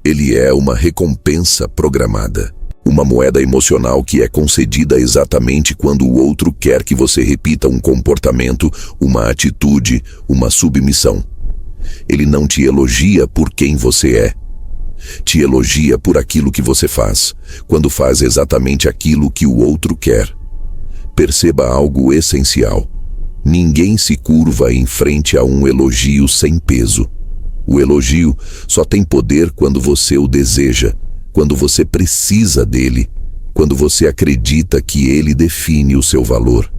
Ele é uma recompensa programada. Uma moeda emocional que é concedida exatamente quando o outro quer que você repita um comportamento, uma atitude, uma submissão. Ele não te elogia por quem você é. Te elogia por aquilo que você faz, quando faz exatamente aquilo que o outro quer. Perceba algo essencial. Ninguém se curva em frente a um elogio sem peso. O elogio só tem poder quando você o deseja, quando você precisa dele, quando você acredita que ele define o seu valor.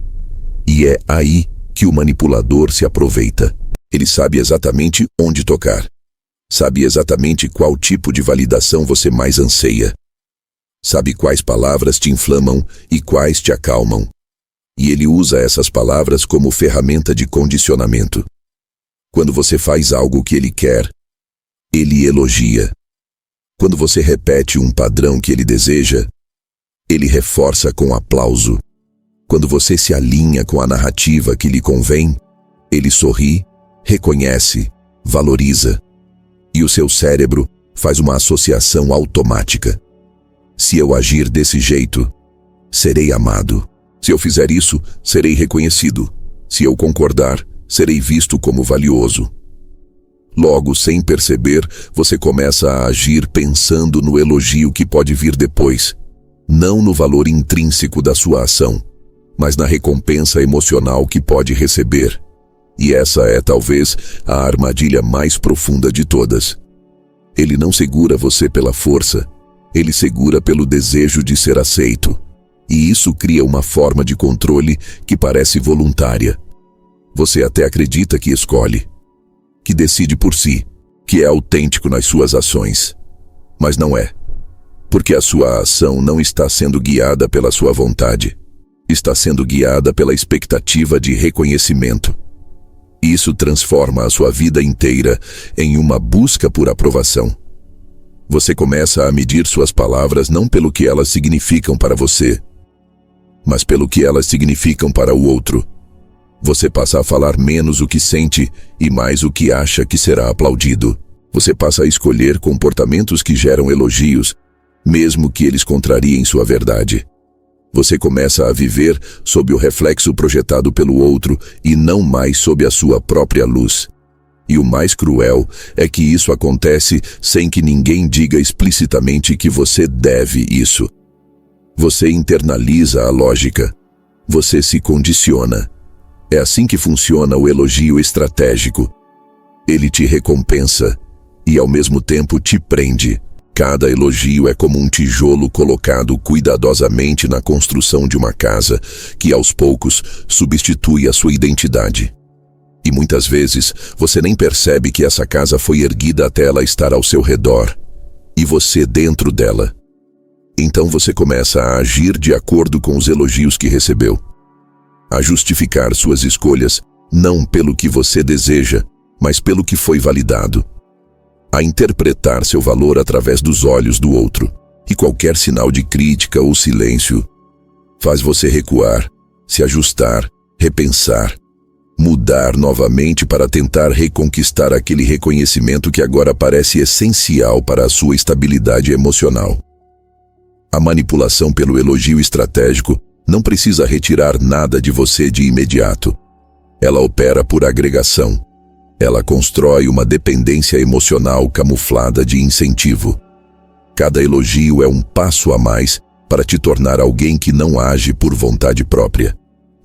E é aí que o manipulador se aproveita. Ele sabe exatamente onde tocar. Sabe exatamente qual tipo de validação você mais anseia. Sabe quais palavras te inflamam e quais te acalmam. E ele usa essas palavras como ferramenta de condicionamento. Quando você faz algo que ele quer, ele elogia. Quando você repete um padrão que ele deseja, ele reforça com aplauso. Quando você se alinha com a narrativa que lhe convém, ele sorri, reconhece, valoriza. E o seu cérebro faz uma associação automática. Se eu agir desse jeito, serei amado. Se eu fizer isso, serei reconhecido. Se eu concordar, serei visto como valioso. Logo, sem perceber, você começa a agir pensando no elogio que pode vir depois, não no valor intrínseco da sua ação, mas na recompensa emocional que pode receber. E essa é talvez a armadilha mais profunda de todas. Ele não segura você pela força, ele segura pelo desejo de ser aceito. E isso cria uma forma de controle que parece voluntária. Você até acredita que escolhe, que decide por si, que é autêntico nas suas ações. Mas não é. Porque a sua ação não está sendo guiada pela sua vontade. Está sendo guiada pela expectativa de reconhecimento. Isso transforma a sua vida inteira em uma busca por aprovação. Você começa a medir suas palavras não pelo que elas significam para você, mas pelo que elas significam para o outro. Você passa a falar menos o que sente e mais o que acha que será aplaudido. Você passa a escolher comportamentos que geram elogios, mesmo que eles contrariem sua verdade. Você começa a viver sob o reflexo projetado pelo outro e não mais sob a sua própria luz. E o mais cruel é que isso acontece sem que ninguém diga explicitamente que você deve isso. Você internaliza a lógica. Você se condiciona. É assim que funciona o elogio estratégico. Ele te recompensa e ao mesmo tempo te prende. Cada elogio é como um tijolo colocado cuidadosamente na construção de uma casa que aos poucos substitui a sua identidade. E muitas vezes você nem percebe que essa casa foi erguida até ela estar ao seu redor e você dentro dela. Então você começa a agir de acordo com os elogios que recebeu, a justificar suas escolhas não pelo que você deseja, mas pelo que foi validado, a interpretar seu valor através dos olhos do outro. E qualquer sinal de crítica ou silêncio faz você recuar, se ajustar repensar, mudar novamente para tentar reconquistar aquele reconhecimento que agora parece essencial para a sua estabilidade emocional. A manipulação pelo elogio estratégico não precisa retirar nada de você de imediato. Ela opera por agregação. Ela constrói uma dependência emocional camuflada de incentivo. Cada elogio é um passo a mais para te tornar alguém que não age por vontade própria,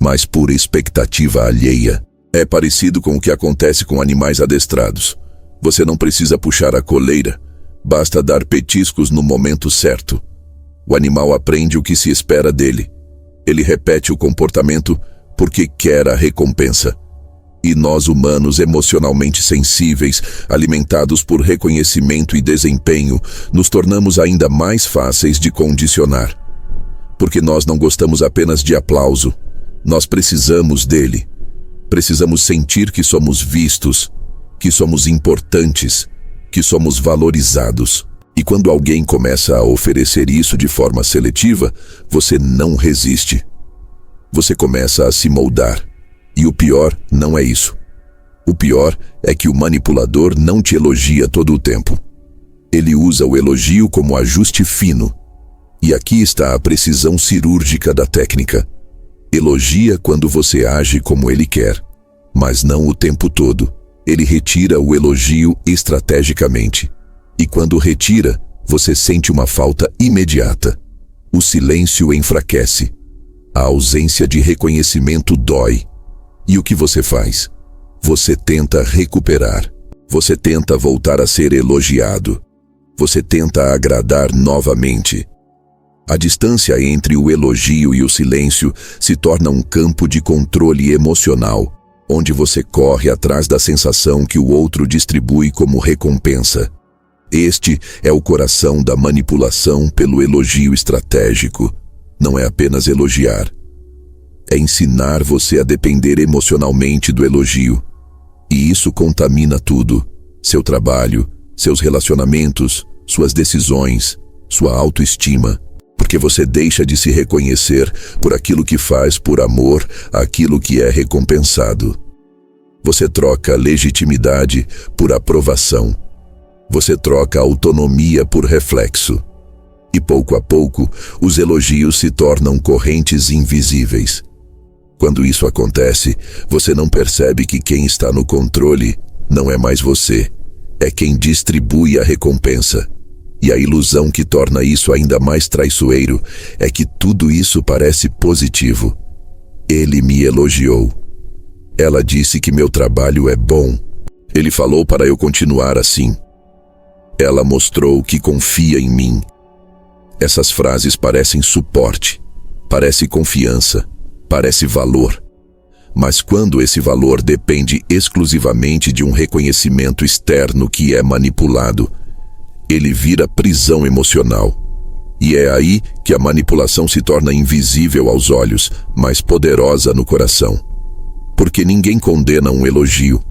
mas por expectativa alheia. É parecido com o que acontece com animais adestrados. Você não precisa puxar a coleira, basta dar petiscos no momento certo. O animal aprende o que se espera dele. Ele repete o comportamento porque quer a recompensa. E nós, humanos emocionalmente sensíveis, alimentados por reconhecimento e desempenho, nos tornamos ainda mais fáceis de condicionar. Porque nós não gostamos apenas de aplauso, nós precisamos dele. Precisamos sentir que somos vistos, que somos importantes, que somos valorizados. E quando alguém começa a oferecer isso de forma seletiva, você não resiste. Você começa a se moldar. E o pior não é isso. O pior é que o manipulador não te elogia todo o tempo. Ele usa o elogio como ajuste fino. E aqui está a precisão cirúrgica da técnica. Elogia quando você age como ele quer, mas não o tempo todo. Ele retira o elogio estrategicamente. E quando retira, você sente uma falta imediata. O silêncio enfraquece. A ausência de reconhecimento dói. E o que você faz? Você tenta recuperar. Você tenta voltar a ser elogiado. Você tenta agradar novamente. A distância entre o elogio e o silêncio se torna um campo de controle emocional, onde você corre atrás da sensação que o outro distribui como recompensa. Este é o coração da manipulação pelo elogio estratégico. Não é apenas elogiar. É ensinar você a depender emocionalmente do elogio. E isso contamina tudo: seu trabalho, seus relacionamentos, suas decisões, sua autoestima. Porque você deixa de se reconhecer por aquilo que faz por amor àquilo que é recompensado. Você troca legitimidade por aprovação. Você troca autonomia por reflexo. E pouco a pouco, os elogios se tornam correntes invisíveis. Quando isso acontece, você não percebe que quem está no controle não é mais você, é quem distribui a recompensa. E a ilusão que torna isso ainda mais traiçoeiro é que tudo isso parece positivo. Ele me elogiou. Ela disse que meu trabalho é bom. Ele falou para eu continuar assim. Ela mostrou que confia em mim. Essas frases parecem suporte, parece confiança, parece valor. Mas quando esse valor depende exclusivamente de um reconhecimento externo que é manipulado, ele vira prisão emocional. E é aí que a manipulação se torna invisível aos olhos, mas poderosa no coração. Porque ninguém condena um elogio.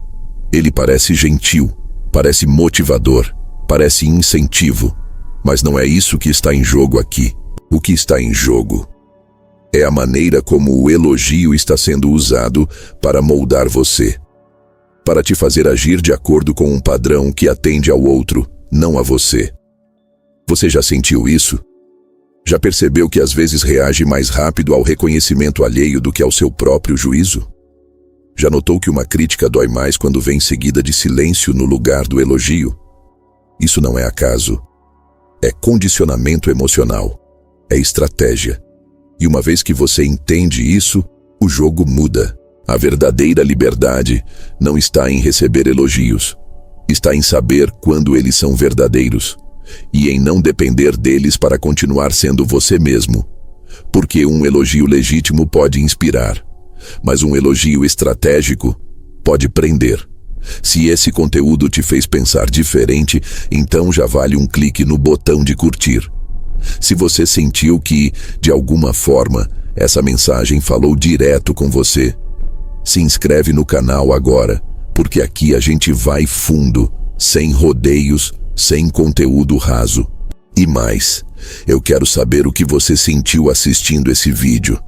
Ele parece gentil, parece motivador, parece incentivo. Mas não é isso que está em jogo aqui. O que está em jogo é a maneira como o elogio está sendo usado para moldar você, para te fazer agir de acordo com um padrão que atende ao outro, não a você. Você já sentiu isso? Já percebeu que às vezes reage mais rápido ao reconhecimento alheio do que ao seu próprio juízo? Já notou que uma crítica dói mais quando vem seguida de silêncio no lugar do elogio? Isso não é acaso. É condicionamento emocional. É estratégia. E uma vez que você entende isso, o jogo muda. A verdadeira liberdade não está em receber elogios. Está em saber quando eles são verdadeiros. E em não depender deles para continuar sendo você mesmo. Porque um elogio legítimo pode inspirar, mas um elogio estratégico pode prender. Se esse conteúdo te fez pensar diferente, então já vale um clique no botão de curtir. Se você sentiu que, de alguma forma, essa mensagem falou direto com você, se inscreve no canal agora, porque aqui a gente vai fundo, sem rodeios, sem conteúdo raso. E mais, eu quero saber o que você sentiu assistindo esse vídeo.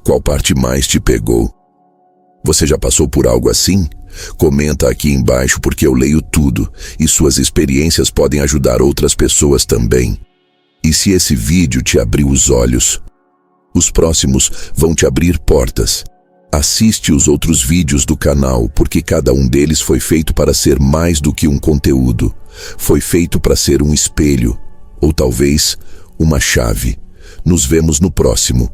Qual parte mais te pegou? Você já passou por algo assim? Comenta aqui embaixo porque eu leio tudo e suas experiências podem ajudar outras pessoas também. E se esse vídeo te abriu os olhos, os próximos vão te abrir portas. Assiste os outros vídeos do canal porque cada um deles foi feito para ser mais do que um conteúdo. Foi feito para ser um espelho, ou talvez uma chave. Nos vemos no próximo.